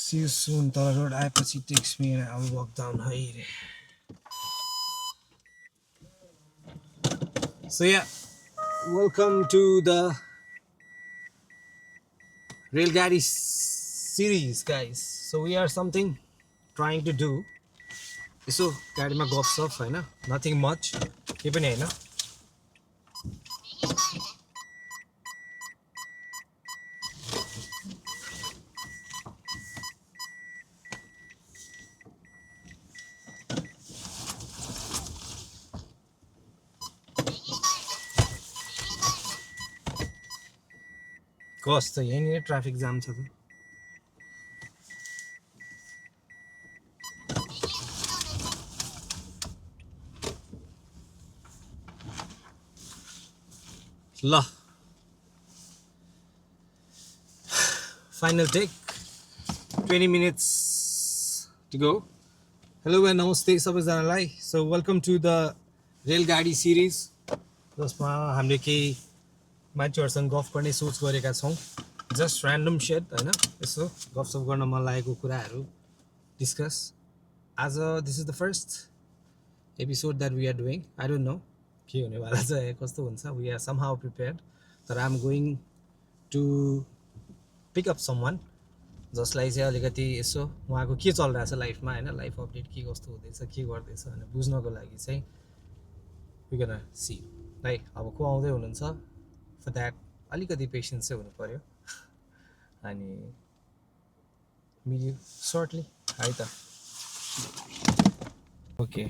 See you soon. Tala road आएपछि text me and I will walk down here. So yeah, welcome to the Rail Gaddy series, guys. So we are something trying to do. So गाडीमा गफसफ हैन, nothing much. के पनि हैन. कस्तो यहीँनिर traffic jam छ त ल final take 20 minutes to go. Hello and नमस्ते सबैजनालाई. सो वेलकम टु द रेलगाडी सिरिज जसमा हामीले केही मान्छेहरूसँग गफ गर्ने सोच गरेका छौँ. जस्ट ऱ्यान्डम सेट होइन, यसो गफसफ गर्न मन लागेको कुराहरू डिस्कस. आज this is the first episode that we are doing. I don't know के हुनेवाला छ, कस्तो हुन्छ. We are somehow prepared. तर I am going to pick up someone जसलाई चाहिँ अलिकति यसो उहाँको के चलिरहेछ लाइफमा होइन, लाइफ अपडेट के कस्तो हुँदैछ, के गर्दैछ भनेर बुझ्नको लागि चाहिँ वी गोना सी. है अब को आउँदै हुनुहुन्छ, फर द्याट अलिकति पेसेन्स चाहिँ हुनु पऱ्यो. अनि मिल्यो सर्टली है त. ओके,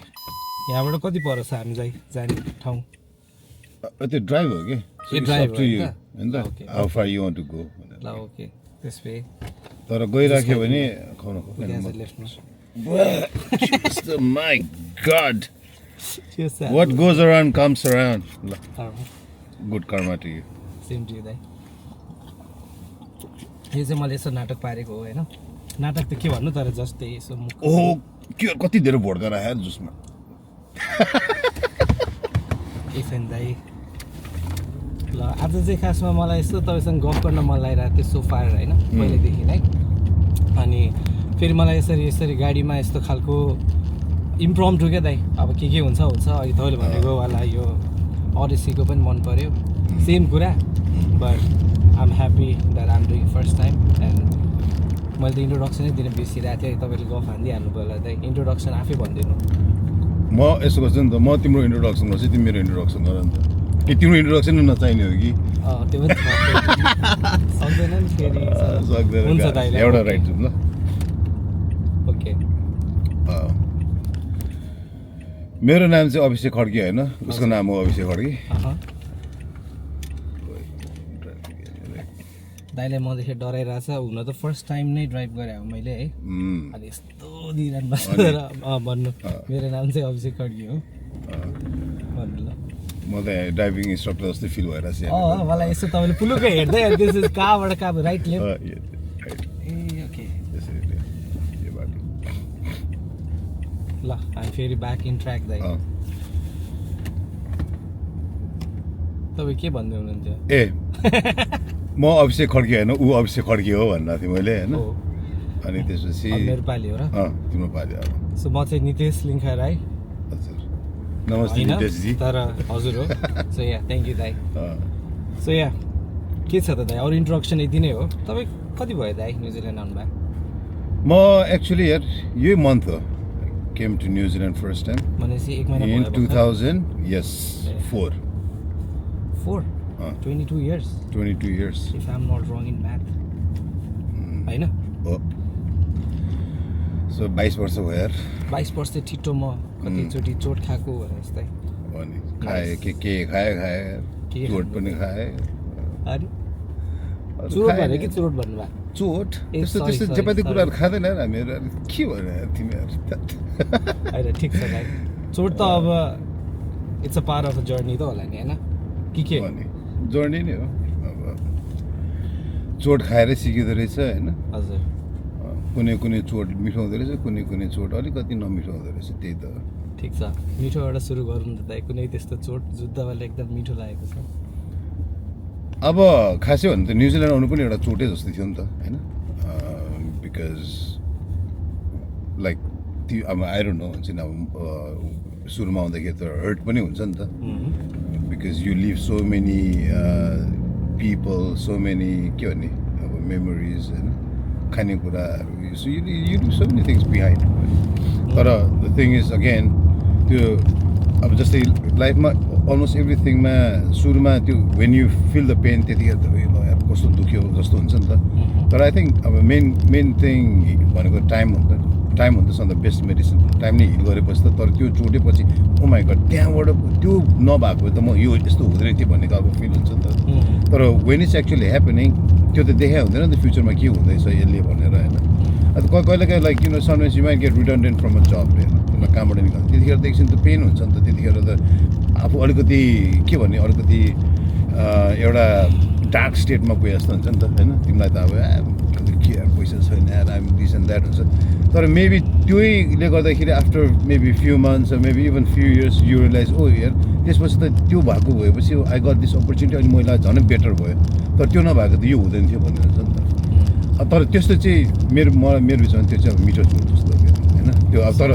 यहाँबाट कति पर्छ हामीलाई जाने ठाउँ? त्यो ड्राइभ हो कि ए ड्राइभ टु यु हैन त, how far you want to go. ल ओके, त्यसपछि तर गइराख्यो भने खाउन लेफ्टमा my god, what goes around comes around. Good karma to you. Same to you दाइ. यो चाहिँ मैले यसो नाटक पारेको हो होइन. नाटक त के भन्नु, तर जस्तै यसो मुख ओहो के कति धेरै भोड्का राख्यो जुसमा. एफएन दाइ. ल आज चाहिँ खासमा मलाई यस्तो तपाईँसँग गफ गर्न मन लागिरहेको थियो सोफार होइन, पहिल्यैदेखि नै. अनि फेरि मलाई यसरी गाडीमा यस्तो खालको इम्प्रम्प्टु क्या दाइ. अब के हुन्छ हुन्छ. अघि तपाईँले भनेको वाला यो अडेसीको पनि मन पऱ्यो, सेम कुरा. But I am happy that I am doing first time. And मैले त इन्ट्रोडक्सनै दिन बिर्सिरहेको थिएँ. तपाईँले गफ हानिदिइहाल्नु भयो होला दाइ. इन्ट्रोडक्सन आफै भनिदिनु. म यसो गर्छु नि त, म तिम्रो इन्ट्रोडक्सन गर्छु, तिमी मेरो इन्ट्रोडक्सन गर नि त. कि तिम्रो इन्ट्रोडक्सन नचाहिने हो कि? त्यो पनि सक्दैन नि फेरि. सक्दैन. हुन्छ दाइ, एउटा राइट जाउँ ल. ओके. मेरो नाम चाहिँ अभिषेक खड्की होइन, उसको नाम हो अभिषेक खड्की. दाइले मदेखि डराइरहेछ. हुन त फर्स्ट टाइम नै ड्राइभ गरेँ मैले है. अनि यस्तो दिइरहनु भएको भन्नु मेरो नाम चाहिँ अभिषेक खड्की हो भन्नु. ल म त ड्राइभिङ इन्स्ट्रक्टर जस्तै फिल भइरहेछ. मलाई यसो तपाईँले पुलुकै हेर्दै त्यसो कहाँबाट कहाँ राइट लेफ्ट. ए ओके ल हामी फेरि ब्याक इन ट्र्याक दाइ. तपाईँ के भन्दै हुनुहुन्थ्यो? ए म अभिषेक खड्की होइन, ऊ अभिषेक खड्की हो भनेको थिएँ मैले होइन. अनि त्यसपछि मेरो पाली हो र? तिम्रो पाली हो. सो म चाहिँ नितेश लिङ्खा राई. हजुर नमस्ते नितेशजी. तर हजुर हो. सो या थ्याङ्क यू दाइ. सो या के छ त दाइ, अरू इन्ट्रोडक्सन यति नै हो. तपाईँ कति भयो दाइ न्युजिल्यान्ड आउनुभयो? म एक्चुअली यार यही मन्थ हो came to New Zealand first time भनेपछि एक महिना in भयो. 2000 yes 4 22 years 22 years if I'm not wrong in math. हैन हो. सो 22 वर्ष भयो यार. 22 वर्ष ठिटो. म कतिचोटि चोट खाएको भने जस्तै. अनि खाए के खाए चोट पनि खाए. अरे चोट भने कि चोट भन्नुभयो? चोट त्यस्तो चपाती कुराहरू खाँदैन यार हामीहरू. के भने यार तिमीहरू होइन ठिक छ भाइ. चोट त अब it's a part of a journey त होला नि होइन के भने जर्नी नै हो. अब चोट खाएरै सिकिँदो रहेछ होइन. हजुर. कुनै चोट मिठो हुँदो रहेछ, कुनै चोट अलिकति नमिठो हुँदो रहेछ. त्यही त ठिक छ. मिठोबाट सुरु गरौँ त दाइ. कुनै त्यस्तो चोट जुत्तावाला एकदम मिठो लागेको छ? अब खासै हो भने त न्युजिल्यान्ड आउनु पनि एउटा चोटै जस्तो थियो नि त होइन. because like I don't know हुन्छ नि अब सुरुमा आउँदाखेरि त हर्ट पनि हुन्छ नि त because you leave so many people, so many के भन्ने अब memories होइन खानेकुराहरू so you do so many things behind तर the thing is again त्यो अब जस्तै लाइफमा almost everythingमा सुरुमा त्यो when you feel the pain त्यतिखेर त ल यार कस्तो दुख्यो जस्तो हुन्छ नि त तर I think अब main thing भनेको टाइम हो नि त टाइम हुन्छ द बेस्ट मेडिसिन टाइम नै हिल गरेपछि त तर त्यो चोटेपछि ओ माई गड त्यहाँबाट त्यो नभएको त म यो यस्तो हुँदैन थियो भन्ने खालको फिल हुन्छ नि त तर वेन इट्स एक्चुअली ह्यापनिङ त्यो त देखा हुँदैन नि त फ्युचरमा के हुँदैछ यसले भनेर होइन कहिलेकाहीँ लाइक किन sometimes you might get redundant from a जब होइन त्यसलाई कहाँबाट निकाल्छ त्यतिखेर त एकछिन त पेन हुन्छ नि त त्यतिखेर त आफू अलिकति के भन्ने अलिकति एउटा डार्क स्टेटमा गए जस्तो हुन्छ नि त होइन तिमीलाई त अब के पैसा छैन यार आइम दिस एन्ड द्याट हुन्छ तर मेबी त्यहीले गर्दाखेरि after maybe few months maybe even few years you realise oh यार त्यसपछि त त्यो भएको भएपछि आई गट दिस अपर्च्युनिटी अनि मलाई झन् बेटर भयो तर त्यो नभएको त यो हुँदैन थियो भन्ने हुन्छ नि त तर त्यस्तो चाहिँ मेरो विचारमा त्यो चाहिँ अब मिठो छु जस्तो होइन त्यो अब तर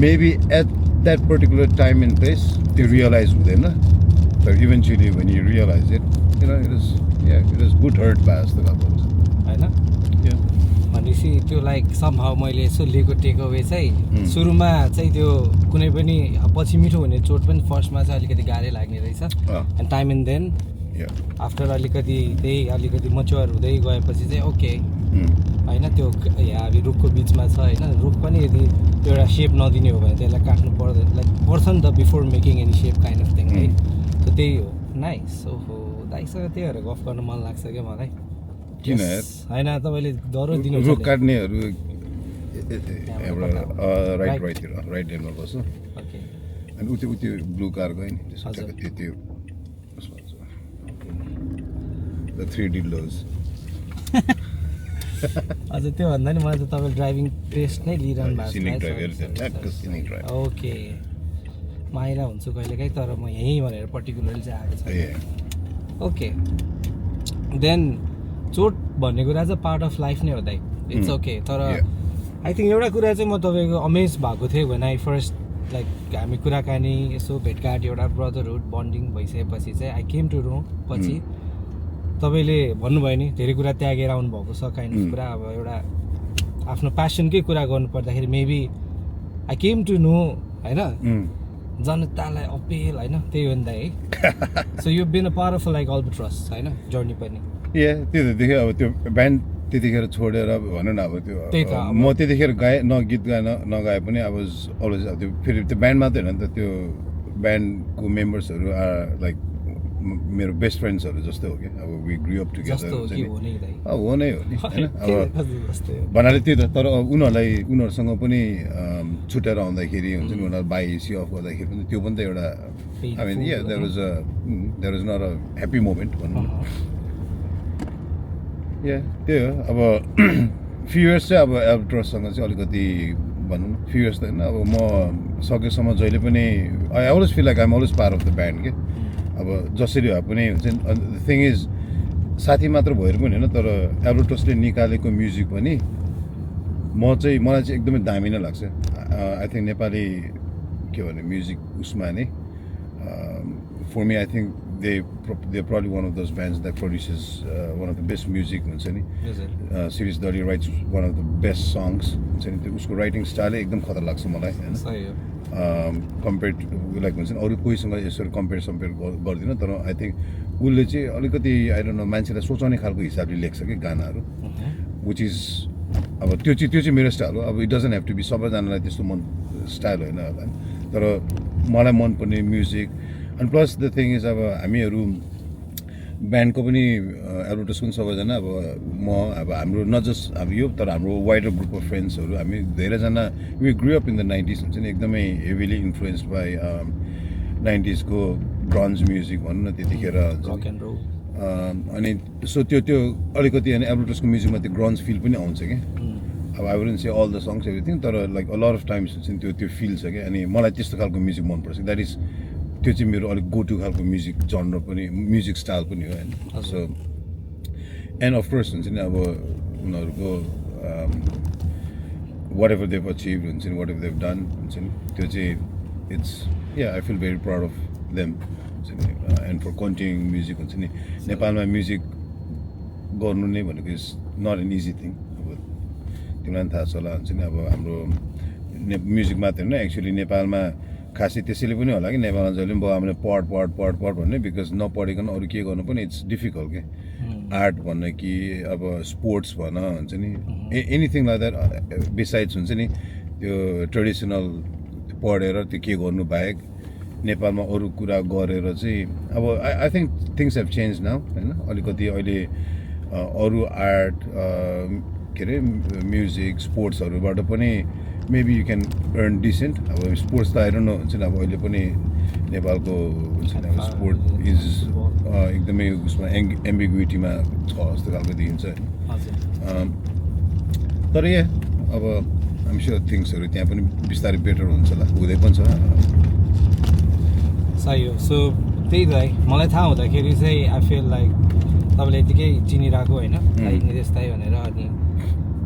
maybe at that particular time and place त्यो रियलाइज हुँदैन तर eventually when you realise it it is good hurt भए जस्तो खालको होइन भनेपछि त्यो लाइक समहाउ मैले यसो लिएको टेक अवे चाहिँ सुरुमा चाहिँ त्यो कुनै पनि पछि मिठो हुने चोट पनि फर्स्टमा चाहिँ अलिकति गाह्रै लाग्ने रहेछ and time and then after अलिकति त्यही अलिकति मच्योर हुँदै गएपछि चाहिँ ओके होइन त्यो यहाँ रुखको बिचमा छ होइन रुख पनि यदि एउटा सेप नदिने हो भने त्यसलाई काट्नु पर्दैन लाइक पर्छ नि त before making any shape kind of thing है त त्यही हो नाइस ओहो दाइसँग त्यही भएर गफ गर्न मन लाग्छ क्या मलाई किन होइन तपाईँले दरो दिनु रुख काट्नेहरू राइटतिर राइट हेर्नु पर्छ अनि उति ब्लू कार गयो नि त्यो द 3D लोज अझ त्यो भन्दा नि मलाई त तपाईँले ड्राइभिङ टेस्ट नै लिइरहनु भएको छ ओके म आइरा हुन्छु कहिलेकाहीँ तर म यहीँ भनेर पर्टिकुलरली चाहिँ आएको छ ओके देन चोट भन्ने कुरा चाहिँ पार्ट अफ लाइफ नै हो दाइ इट्स ओके तर आई थिङ्क एउटा कुरा चाहिँ म तपाईँको अमेज भएको थिएँ वेन आई फर्स्ट लाइक हामी कुराकानी यसो भेटघाट एउटा ब्रदरहुड बन्डिङ भइसकेपछि चाहिँ आई केम टु नो पछि तपाईँले भन्नुभयो नि धेरै कुरा त्यागेर आउनुभएको छ काइन्ड अफ कुरा अब एउटा आफ्नो प्यासनकै कुरा गर्नु पर्दाखेरि maybe I came to know होइन जनतालाई अपेल होइन त्यही हो नि त है so you been a part of like albatross होइन जर्नी पनि त्यो त देख्यो अब त्यो ब्यान्ड त्यतिखेर छोडेर भनौँ न अब त्यो म त्यतिखेर गाएँ गीत गाएन नगाए पनि अब अलवेज त्यो फेरि त्यो ब्यान्ड मात्रै होइन नि त त्यो ब्यान्डको मेम्बर्सहरू आर लाइक मेरो बेस्ट फ्रेन्ड्सहरू जस्तै हो क्या अब वी ग्रू अप टुगेदर हो नै हो नि होइन अब भन्नाले त्यो त तर उनीहरूसँग पनि छुटेर आउँदाखेरि हुन्छ नि उनीहरू बाई सी अफ गर्दाखेरि पनि त्यो पनि त एउटा I mean there was not a happy moment भनौँ न त्यही हो अब फ्यु इयर्स चाहिँ अब एल्बट्रससँग चाहिँ अलिकति भनौँ न फ्यु इयर्स त होइन अब म सकेसम्म जहिले पनि I always feel like I am always part of the band के अब जसरी भए पनि हुन्छ नि द थिङ इज साथी मात्र भएर पनि होइन तर एल्बट्रसले निकालेको म्युजिक पनि मलाई चाहिँ एकदमै दामी नै लाग्छ आई थिङ्क नेपाली के भने म्युजिक उसमा नै for me I think they probably one of those bands that produces one of the best music हुन्छ नि Sirius Dali writes one of the best songs हुन्छ नि त्यो उसको राइटिङ स्टाइलै एकदम खतरा लाग्छ मलाई होइन कम्पेयर टु लाइक हुन्छ नि अरू कोहीसँग यसरी कम्पेयर गर्दिनँ तर आई थिङ्क उसले चाहिँ अलिकति आई डोन्ट नो मान्छेलाई सोचाउने खालको हिसाबले लेख्छ कि गानाहरू विच इज अब त्यो चाहिँ मेरो स्टाइल हो अब it doesn't have to be सबैजनालाई त्यस्तो मन स्टाइल होइन होला तर मलाई मनपर्ने म्युजिक अनि प्लस द थिङ इज अब हामीहरू ब्यान्डको पनि एल्बट्रसको पनि सबैजना अब हाम्रो न जस्ट अब यो तर हाम्रो वाइडर ग्रुप अफ फ्रेन्ड्सहरू हामी धेरैजना we grew up in the 90s हुन्छ नि एकदमै हेभिली इन्फ्लुएन्स्ड बाई 90sको ग्रन्ज म्युजिक भनौँ न त्यतिखेर अनि सो त्यो अलिकति अनि एल्बट्रसको म्युजिकमा त्यो ग्रन्ज फिल पनि आउँछ क्या अब I wouldn't say all the songs everything तर like a lot of times हुन्छ नि त्यो फिल छ क्या अनि मलाई त्यस्तो खालको म्युजिक मनपर्छ द्याट इज त्यो चाहिँ मेरो अलिक गो टु खालको म्युजिक जनर पनि म्युजिक स्टाइल पनि हो होइन सो एन्ड अफकोर्स हुन्छ नि अब उनीहरूको whatever they've achieved हुन्छ नि whatever they've done हुन्छ नि त्यो चाहिँ it's I feel very proud of them हुन्छ नि and for continuing music हुन्छ नि नेपालमा म्युजिक गर्नु नै भनेको is not an easy thing अब तिमीलाई पनि थाहा छ होला हुन्छ नि अब हाम्रो म्युजिक मात्रै होइन एक्चुअली नेपालमा खासै त्यसैले पनि होला कि नेपालमा जहिले पनि हामीले पढ भन्ने बिकज नपढिकन अरू के गर्नु पनि इट्स डिफिकल्ट के आर्ट भन्न कि अब स्पोर्ट्स भन हुन्छ नि एनिथिङ लाइक द्याट बिसाइड्स हुन्छ नि त्यो ट्रेडिसनल पढेर त्यो के गर्नु बाहेक नेपालमा अरू कुरा गरेर चाहिँ अब I think things have change now होइन अलिकति अहिले अरू आर्ट के अरे म्युजिक स्पोर्ट्सहरूबाट पनि maybe you can earn decent अब स्पोर्ट्स त आइरहनु हुन्छ नि अब अहिले पनि नेपालको हुन्छ नि अब स्पोर्ट इज एकदमै उसमा एम्बिग्युटीमा छ जस्तो खालको देखिन्छ होइन तर अब आइम स्योर थिङ्सहरू त्यहाँ पनि बिस्तारै बेटर हुन्छ होला हुँदै पनि छ सही हो सो त्यही त है मलाई थाहा हुँदाखेरि चाहिँ आई फिल लाइक तपाईँले यतिकै चिनिरहेको होइन लाइक निदेशताई भनेर अनि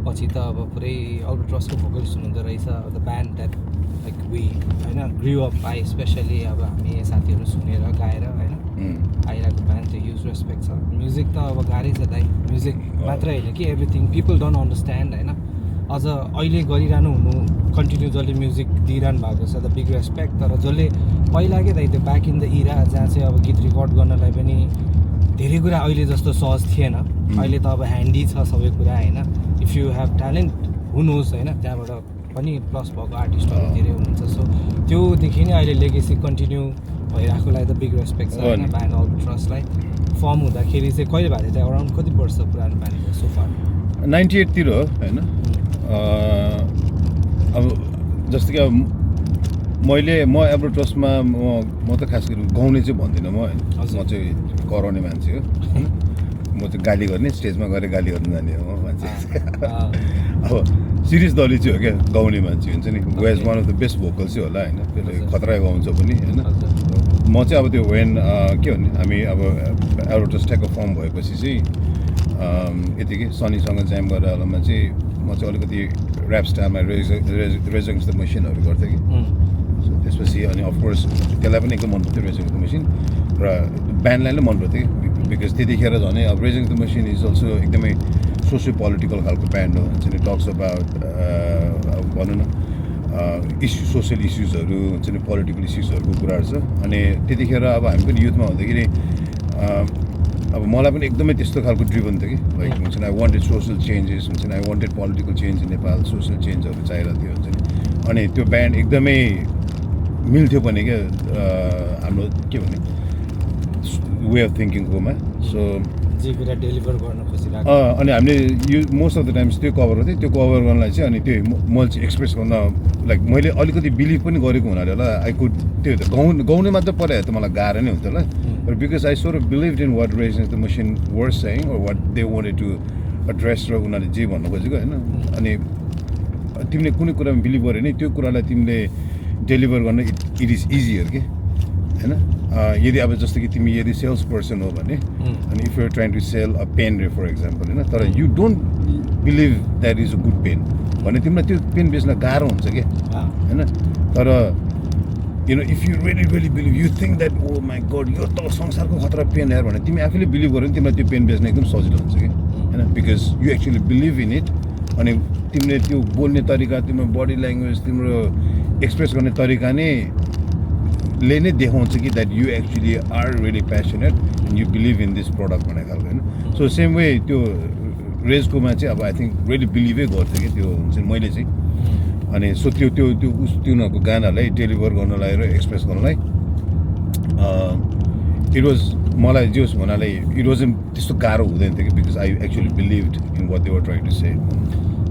पछि त अब पुरै अल्बाट्रसको भोकलिस्ट हुनुहुँदो रहेछ the band that like we होइन ग्रु अप आई स्पेसली अब हामी साथीहरू सुनेर गाएर होइन आइरहेको ब्यान्ड त्यो ह्युज रेस्पेक्ट छ म्युजिक त अब गाह्रै छ दाइ म्युजिक मात्रै होइन कि एभ्रिथिङ पिपल डोन्ट अन्डरस्ट्यान्ड होइन अझ अहिले गरिरहनु हुनु कन्टिन्यू जसले म्युजिक दिइरहनु भएको छ द बिग रेस्पेक्ट तर जसले पहिला के दाइ त्यो ब्याक इन द इरा जहाँ चाहिँ अब गीत रेकर्ड गर्नलाई पनि धेरै कुरा अहिले जस्तो सहज थिएन अहिले त अब ह्यान्डी छ सबै कुरा होइन if you have talent who knows होइन त्यहाँबाट पनि प्लस भएको आर्टिस्टहरू धेरै हुनुहुन्छ सो त्योदेखि नै अहिले लेगेसी कन्टिन्यू भइरहेकोलाई त बिग रेस्पेक्ट छ होइन ब्यान्ड अल्बाट्रसलाई फर्म हुँदाखेरि चाहिँ कहिले भएको थियो अराउन्ड कति वर्ष पुरानो ब्यान्ड हो सोफार 98 तिर हो होइन अब जस्तो कि अब म अल्बाट्रसमा म त खास गरी गाउने चाहिँ भन्दिनँ म होइन म चाहिँ कराउने मान्छे हो म चाहिँ गाली गर्ने स्टेजमा गएर गाली गर्नु जाने हो मान्छे अब सिरियस दली चाहिँ हो क्या गाउने मान्छे हुन्छ नि was one of the best vocal चाहिँ होला होइन त्यसले खतरा गाउँछ पनि होइन म चाहिँ अब त्यो वेन के भन्ने हामी अब अल्बाट्रस ट्याकको फर्म भएपछि चाहिँ यतिकै सनीसँग ज्याम गरेर बेलामा चाहिँ म चाहिँ अलिकति ऱ्याप स्टाइलमा रेजङ्स द मसिनहरू गर्थेँ कि त्यसपछि अनि अफकोर्स त्यसलाई पनि एकदम मन पर्थ्यो रेजङ्स द मसिन र ब्यान्डलाई नै मन पर्थ्यो बिकज त्यतिखेर झन् अब रेजङ्स द मसिन इज अल्सो एकदमै सोसियो पोलिटिकल खालको ब्यान्ड हो हुन्छ नि टक्स अबाउट भनौँ न सोसियल इस्युजहरू हुन्छ नि पोलिटिकल इस्युजहरूको कुराहरू छ अनि त्यतिखेर अब हामी पनि युथमा हुँदाखेरि अब मलाई पनि एकदमै त्यस्तो खालको ड्रिभन थियो कि लाइक हुन्छ नि आई वान्टेड सोसियल चेन्जेस हुन्छ नि I wanted political change in Nepal social चेन्जहरू चाहिरहेको थियो हुन्छ नि अनि त्यो ब्यान्ड एकदमै मिल्थ्यो पनि क्या हाम्रो के भन्ने वे अफ थिङ्किङकोमा सो जे कुरा डेलिभर गर्न खोजिरहेको अनि हामीले यो मोस्ट अफ द टाइम्स त्यो कभर गर्थेँ त्यो कभर गर्नलाई चाहिँ अनि त्यो मैले चाहिँ एक्सप्रेस गर्न लाइक मैले अलिकति बिलिभ पनि गरेको हुनाले होला आई कुड त्यो गाउने मात्रै पऱ्यो त मलाई गाह्रो नै हुन्थ्यो होला But because I sort of believed in what Rage the Machine were saying or what they wanted to address र उनीहरूले जे भन्नु खोजेको होइन अनि तिमीले कुनै कुरामा बिलिभ गर्यो भने त्यो कुरालाई तिमीले डेलिभर गर्न इट इज इजियर के होइन यदि अब जस्तो कि तिमी यदि सेल्स पर्सन हो भने अनि if you're trying to sell a pen रे फर एक्जाम्पल होइन तर you don't believe that is a good pen भने तिमीलाई त्यो पेन बेच्न गाह्रो हुन्छ क्या होइन तर you know if you really believe you think that oh my god यो त संसारको खतरा पेन यार भने तिमी आफैले बिलिभ गर्यो भने तिमीलाई त्यो पेन बेच्न एकदम सजिलो हुन्छ कि हैन because you actually believe in it अनि तिमीले त्यो बोल्ने तरिका तिम्रो बडी ल्याङ्ग्वेज तिम्रो एक्सप्रेस गर्ने तरिका नै देखाउँछ कि that you actually are really passionate and you believe in this product भन्ने खालको होइन सो सेम वे त्यो रेजकोमा चाहिँ अब आई थिङ्क रियली बिलिभै गर्थ्यो कि त्यो हुन्छ मैले चाहिँ अनि सो त्यो उनीहरूको गानालाई डेलिभर गर्नलाई र एक्सप्रेस गर्नलाई इट वाज मलाई जे होस् भन्नाले इट वाज त्यस्तो गाह्रो हुँदैन थियो कि because I actually believed in what they were trying to say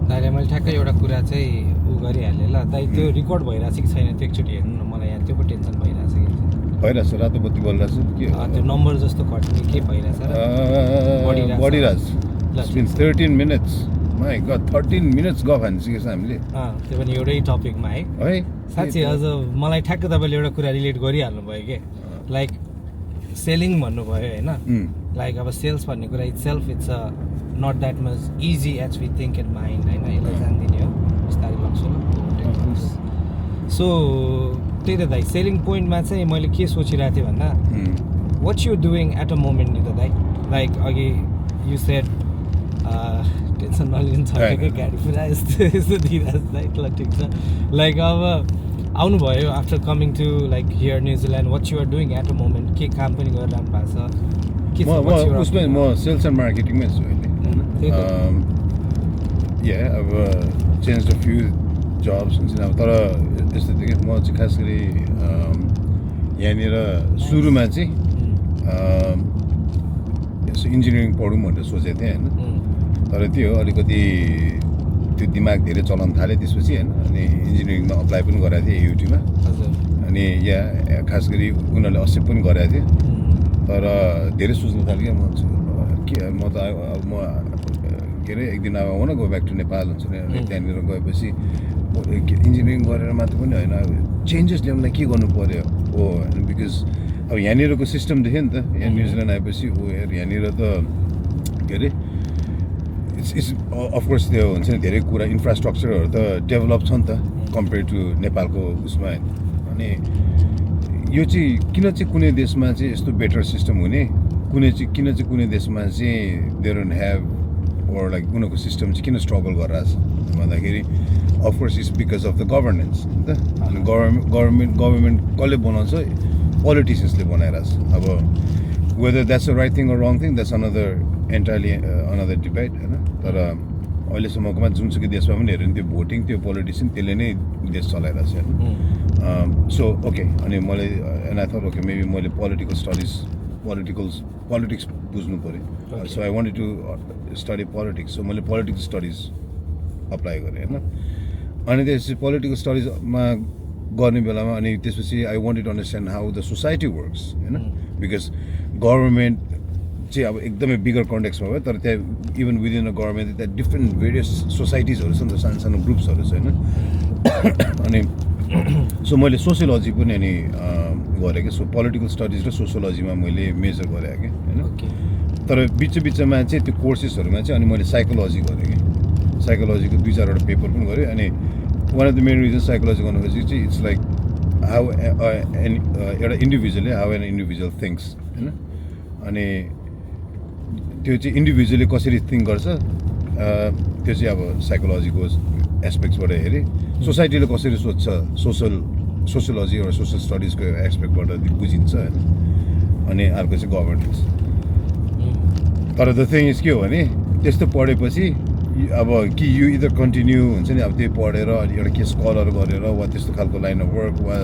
दाइले मैले ठ्याक्कै एउटा कुरा चाहिँ उ गरिहालेँ ल दाइ त्यो रेकर्ड भइरहेछ कि छैन त्यो एकचोटि हेर्नु न मलाई यहाँ त्यो पो टेन्सन भइरहेछ कि भइरहेछ रातो बत्ती बलिरहेछ के त्यो नम्बर जस्तो घट्ने के भइरहेछ बढिरहेछ it's been 13 minutes My God, 13 minutes गफ हानिसकेको छ हामीले त्यो पनि एउटै टपिकमा है साँच्चै अझ मलाई ठ्याक्क तपाईँले एउटा कुरा रिलेट गरिहाल्नु भयो कि लाइक सेलिङ भन्नुभयो होइन लाइक अब सेल्स भन्ने कुरा it's self it's a not that much easy as we think in mind होइन यसलाई जान्दिने हो बिस्तारै लाग्छु सो त्यही त दाइ सेलिङ पोइन्टमा चाहिँ मैले के सोचिरहेको थिएँ भन्दा what you doing at a moment नि त दाइ लाइक अघि यु सेड टेन्सन नलिनु छ गाडी पुरा यस्तो यस्तो दिइरहेको छ दाइ ल ठिक छ लाइक अब आउनुभयो after coming to like here New Zealand what you are doing at a moment के काम पनि गरिरहनु भएको छ उसमै म सेल्स एन्ड मार्केटिङमै छु अहिले अब चेन्ज अ फ्यु जब्स हुन्छ नि अब तर त्यस्तो थियो कि म चाहिँ खास गरी यहाँनिर सुरुमा चाहिँ यसो इन्जिनियरिङ पढौँ भनेर सोचेको थिएँ होइन तर त्यो अलिकति त्यो दिमाग धेरै चलाउन थालेँ त्यसपछि होइन अनि इन्जिनियरिङमा अप्लाई पनि गराएको थिएँ युटीमा अनि यहाँ खास गरी उनीहरूले एक्सेप्ट पनि गराएको थियो तर धेरै सोच्नु थालेँ क्या म त म के अरे एक दिन अब आउन गो ब्याक टु नेपाल हुन्छ नि अनि त्यहाँनिर गएपछि इन्जिनियरिङ गरेर मात्र पनि होइन अब चेन्जेस ल्याउनलाई के गर्नु पऱ्यो हो होइन बिकज अब यहाँनिरको सिस्टम देख्यो नि त यहाँ न्युजिल्यान्ड आएपछि हो यहाँनिर त के अरे इट्स अफकोर्स त्यो हुन्छ नि धेरै कुरा इन्फ्रास्ट्रक्चरहरू त डेभलप छ नि त कम्पेयर टु नेपालको उसमा होइन अनि यो चाहिँ किन चाहिँ कुनै देशमा चाहिँ यस्तो बेटर सिस्टम हुने किन चाहिँ कुनै देशमा चाहिँ they don't have or like उनीहरूको सिस्टम चाहिँ किन स्ट्रगल गरिरहेछ भन्दाखेरि of course it's because of the governance नि त अनि गभर्मेन्ट कसले बनाउँछ पोलिटिसियन्सले बनाइरहेछ अब whether that's a right thing or wrong thing that's another entirely another debate होइन तर अहिलेसम्मकोमा जुनसुकै देशमा पनि हेऱ्यो भने त्यो भोटिङ त्यो पोलिटिसियन त्यसले नै देश चलाइरहेछ होइन सो ओके अनि मैले and I thought okay maybe मैले पोलिटिक्स बुझ्नु पऱ्यो so I wanted to study politics so मैले पोलिटिकल स्टडिज अप्लाई गरेँ होइन अनि त्यसपछि पोलिटिकल स्टडिजमा गर्ने बेलामा अनि त्यसपछि I wanted to understand how the society works होइन बिकज गभर्मेन्ट चाहिँ अब एकदमै बिगर कन्टेक्समा भयो तर त्यहाँ इभन विदिन द गभर्मेन्ट त्यहाँ डिफ्रेन्ट भेरियस सोसाइटिजहरू छ नि त सानो सानो ग्रुप्सहरू छ होइन अनि सो मैले सोसियोलोजी पनि अनि गरेँ कि सो पोलिटिकल स्टडिज र सोसियोलोजीमा मैले मेजर गरेँ कि होइन तर बिचमा चाहिँ त्यो कोर्सेसहरूमा चाहिँ अनि मैले साइकोलोजी गरेँ कि साइकोलोजीको 2-4वटा पेपर पनि गरेँ अनि one of the main reason psychology गर्नुको चाहिँ इट्स लाइक हाउ एउटा individually how an individual thinks होइन अनि त्यो चाहिँ इन्डिभिजुअली कसरी थिङ्क गर्छ त्यो चाहिँ अब साइकोलोजीको एस्पेक्ट्सबाट हेरेँ सोसाइटीले कसरी सोध्छ सोसियोलोजी र सोसियल स्टडिजको एस्पेक्टबाट बुझिन्छ होइन अनि अर्को चाहिँ गभर्नेन्स तर द थिङ इज के हो भने त्यस्तो पढेपछि अब कि यु इदर कन्टिन्यू हुन्छ नि अब त्यो पढेर अनि एउटा के स्कलर गरेर वा त्यस्तो खालको लाइन अफ वर्क वा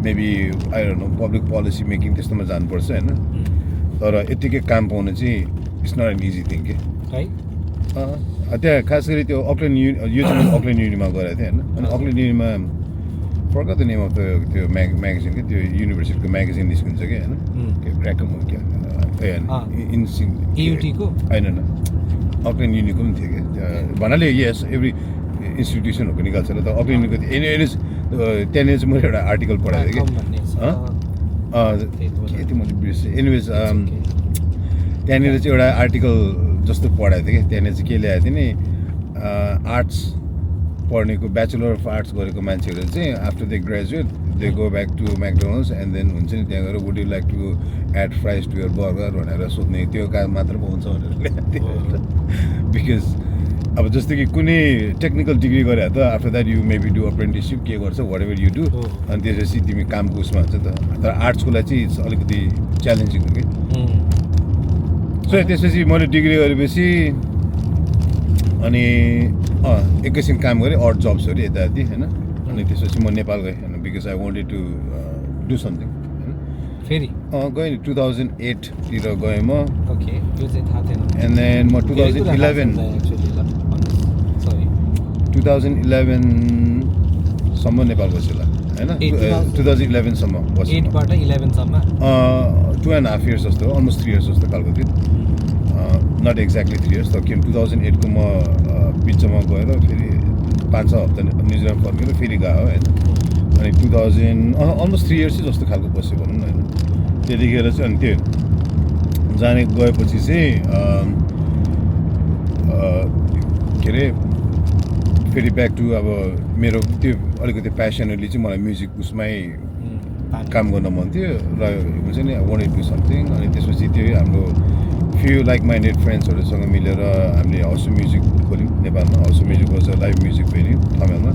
maybe I don't know public policy making त्यस्तोमा जानुपर्छ होइन तर यत्तिकै काम पाउनु चाहिँ it's not an easy thing के त्यहाँ खास गरी त्यो अकल्यान्ड यो चाहिँ अकल्यान्ड युनिमा गएको थिएँ होइन अनि अकल्यान्ड युनिमा फर्क द नेम अफ त्यो म्यागजिन के त्यो युनिभर्सिटीको म्यागजिन निस्किन्छ कि होइन ऱ्याकम हो क्या युटीको होइन अकल्यान्ड युनिको पनि थियो क्या भन्नाले यस एभ्री इन्स्टिट्युसनहरूको निकाल्छ र त अकल्यान्ड युनिको त्यहाँनिर चाहिँ मैले एउटा आर्टिकल पढाएको थिएँ कि के थियो मैले बिर्सेँ एनिवेज त्यहाँनिर चाहिँ एउटा आर्टिकल जस्तो पढाएको थिएँ कि त्यहाँनिर चाहिँ के ल्याएको थिएँ नि आर्ट्स पढ्नेको ब्याचलर अफ आर्ट्स गरेको मान्छेहरू चाहिँ after they graduate they go back to McDonald's and then हुन्छ नि त्यहाँ गएर would you like to add fries to your burger भनेर सोध्ने त्यो काम मात्र पाउँछ भनेर ल्याएको थिएँ बिकज अब जस्तो कि कुनै टेक्निकल डिग्री गरे त after that you maybe do apprenticeship के गर्छ वाट एभर यु डु अनि त्यसपछि तिमी कामको उसमा हुन्छ त तर आर्ट्सको लागि चाहिँ अलिकति च्यालेन्जिङ हो कि सो त्यसपछि मैले डिग्री गरेपछि अनि एकैछिन काम गरेँ अड जब्सहरू यतायति होइन अनि त्यसपछि म नेपाल गएँ होइन because I wanted to do something होइन फेरि गएँ नि 2008तिर गएँ म ओके यो चाहिँ थाहा थिएन एन्ड देन म 2011सम्म नेपाल बसेँ होला होइन 2011सम्म बसेँ 8बाट 11सम्म 2.5 years जस्तो अलमोस्ट 3 years जस्तो खालको थियो नट एक्ज्याक्टली 3 years तर किन 2008को म बिचमा गएर फेरि 5-6 हप्ता न्युजिल्यान्ड फर्केर फेरि गयो होइन अनि अलमोस्ट 3 years जस्तो खालको बस्यो भनौँ न होइन त्यतिखेर चाहिँ अनि त्यो जाने गएपछि चाहिँ के अरे फेरि ब्याक टु अब मेरो त्यो अलिकति प्यासनेटली चाहिँ मलाई म्युजिक उसमै काम गर्न मन थियो र हुन्छ नि वान्टेड टु समथिङ अनि त्यसपछि त्यो हाम्रो फ्यु लाइक माइन्डेड फ्रेन्ड्सहरूसँग मिलेर हामीले हाउस म्युजिक खोल्यौँ नेपालमा house music was live music venue ठमेलमा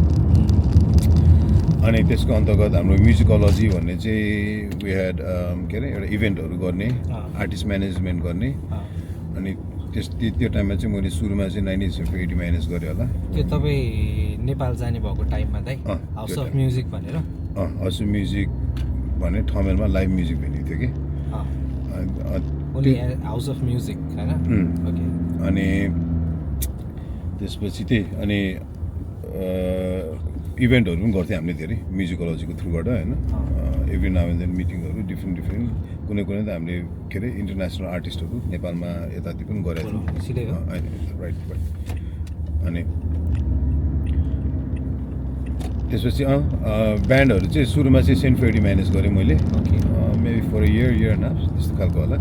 अनि त्यसको अन्तर्गत हाम्रो म्युजिकोलोजी भन्ने चाहिँ वी ह्याड के अरे एउटा इभेन्टहरू गर्ने आर्टिस्ट म्यानेजमेन्ट गर्ने अनि त्यो टाइममा चाहिँ मैले सुरुमा चाहिँ 1980 म्यानेज गरेँ होला त्यो तपाईँ नेपाल जाने भएको टाइममा दाइ हाउस अफ म्युजिक भनेर हाउस अफ म्युजिक भन्ने ठमेलमा लाइभ म्युजिक भेन्यू थियो कि हाउस अफ म्युजिक होइन अनि त्यसपछि त्यही अनि इभेन्टहरू पनि गर्थ्यौँ हामीले धेरै म्युजिकोलोजीको थ्रुबाट होइन एभ्री नाउ एन्ड देन मिटिङहरू डिफ्रेन्ट कुनै त हामीले के अरे इन्टरनेसनल आर्टिस्टहरू नेपालमा यताति पनि गरेका थियौँ राइट अनि त्यसपछि ब्यान्डहरू चाहिँ सुरुमा चाहिँ सेन्ट फेडी म्यानेज गरेँ मैले maybe for year and half त्यस्तो खालको होला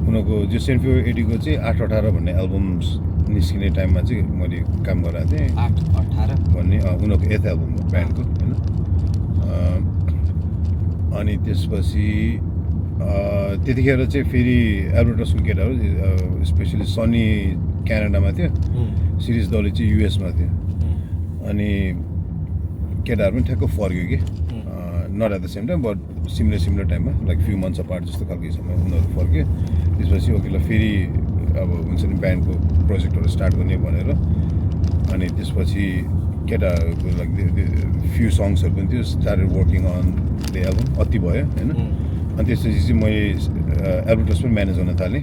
उनीहरूको जो सेन्ट फेडीको चाहिँ 8-18 भन्ने एल्बम्स निस्किने टाइममा चाहिँ मैले काम गराएको थिएँ 8-18 भन्ने उनीहरूको 8th एल्बम हो ब्यान्डको होइन अनि त्यसपछि त्यतिखेर चाहिँ फेरि एल्बर्टसको केटाहरू स्पेसली सनी क्यानाडामा थियो सिरिज दलले चाहिँ युएसमा थियो अनि केटाहरू पनि ठ्याक्क फर्क्यो कि not at the same time but similar टाइममा लाइक फ्यु मन्थ्स अपार्ट जस्तो खालको समय उनीहरू फर्क्यो त्यसपछि ओकेला फेरि अब हुन्छ नि ब्यान्डको प्रोजेक्टहरू स्टार्ट गर्ने भनेर अनि त्यसपछि केटाहरूको लाइक फ्यु सङ्ग्सहरू पनि थियो started working on the album अति भयो होइन अनि त्यसपछि चाहिँ मैले एल्बर्टस पनि म्यानेज गर्न थालेँ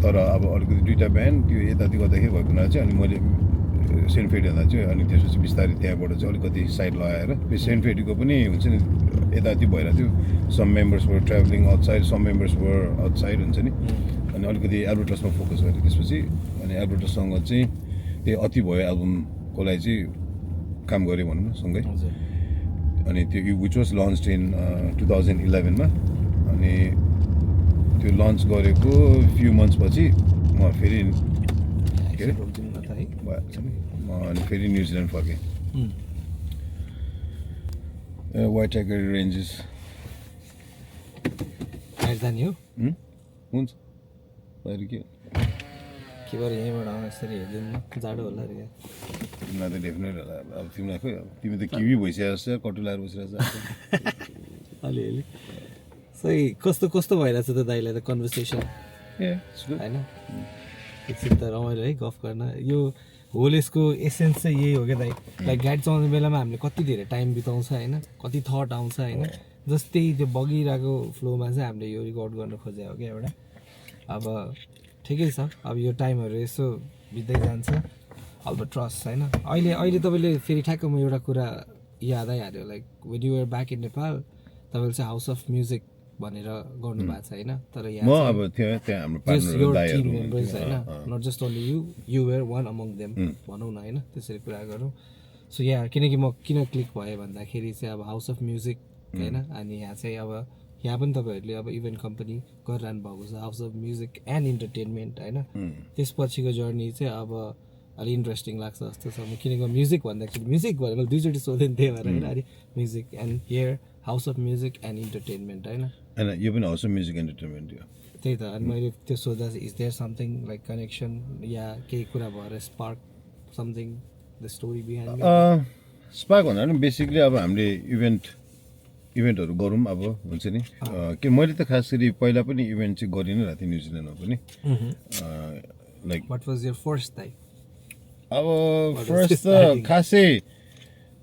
तर अब अलिकति दुईवटा ब्यान्ड त्यो यताति गर्दाखेरि भएको हुनाले चाहिँ अनि मैले सेन्ट फेडीहरूलाई चाहिँ अनि त्यसपछि बिस्तारै त्यहाँबाट चाहिँ अलिकति साइड लगाएर त्यो सेन्ट फेडीको पनि हुन्छ नि यताति भइरहेको थियो some members were travelling outside some members were outside हुन्छ नि अनि अलिकति एल्बर्टसमा फोकस गरेँ त्यसपछि अनि एल्बर्टससँग चाहिँ त्यही अति भयो एल्बमको लागि चाहिँ काम गरेँ भनौँ न सँगै अनि त्यो विच वाज लन्च इन 2011 मा अनि त्यो लन्च गरेको फ्यु मन्थ्स पछि म फेरि के अरे अनि फेरि न्युजिल्यान्ड फर्केँ वाइट टाइगर रेन्जेस जाने हो हुन्छ बाहिर के भएर यहीँबाट यसरी हेरिदिनु जाडो होला अरे तिमीलाई त डेफिनेट होला अब तिमीलाई खोइ अब तिमी त किवी भइसकेको छ कटु लगाएर बसिरहेको छ अलिअलि सही कस्तो भइरहेछ त दाइलाई त कन्भर्सेसन होइन एकछिन त रमाइलो है गफ गर्न यो होल यसको एसेन्स चाहिँ यही हो क्या दाइ लाइक गाडी चलाउने बेलामा हामीले कति धेरै टाइम बिताउँछ होइन कति थट आउँछ होइन जस्तै त्यो बगिरहेको फ्लोमा चाहिँ हामीले यो रेकर्ड गर्न खोजेको हो क्या एउटा अब ठिकै छ अब यो टाइमहरू यसो बित्दै जान्छ अब ट्रस्ट होइन अहिले तपाईँले फेरि ठ्याक्क म एउटा कुरा याद आइहाल्यो like when you are back in Nepal तपाईँले चाहिँ हाउस अफ म्युजिक भनेर गर्नु भएको छ होइन तर म अब त्यहाँ हाम्रो टिम मेम्बर्स होइन not just only you were one among them भनौँ न होइन त्यसरी कुरा गरौँ सो यहाँ किनकि म किन क्लिक भयो भन्दाखेरि चाहिँ अब हाउस अफ म्युजिक होइन अनि यहाँ चाहिँ अब यहाँ पनि तपाईँहरूले अब इभेन्ट कम्पनी गरिरहनु भएको छ house of music and entertainment होइन त्यसपछिको जर्नी चाहिँ अब अलिक इन्ट्रेस्टिङ लाग्छ जस्तो छ म किनकि म्युजिक भन्दाखेरि म्युजिक भनेर मैले दुईचोटि सोधेँ त्यही भएर होइन अरे music and here house of music and entertainment होइन यो पनि हाउस अफ म्युजिक इन्टरटेनमेन्ट हो त्यही त अनि मैले त्यो सोध्दा चाहिँ is there something like connection या केही कुरा भएर spark something the story behind spark भन्दा पनि बेसिकली अब हामीले इभेन्टहरू गरौँ अब हुन्छ नि कि मैले त खास गरी पहिला पनि इभेन्ट चाहिँ गरि नै रहेको थिएँ न्युजिल्यान्डमा पनि like what was your first time अब फर्स्ट त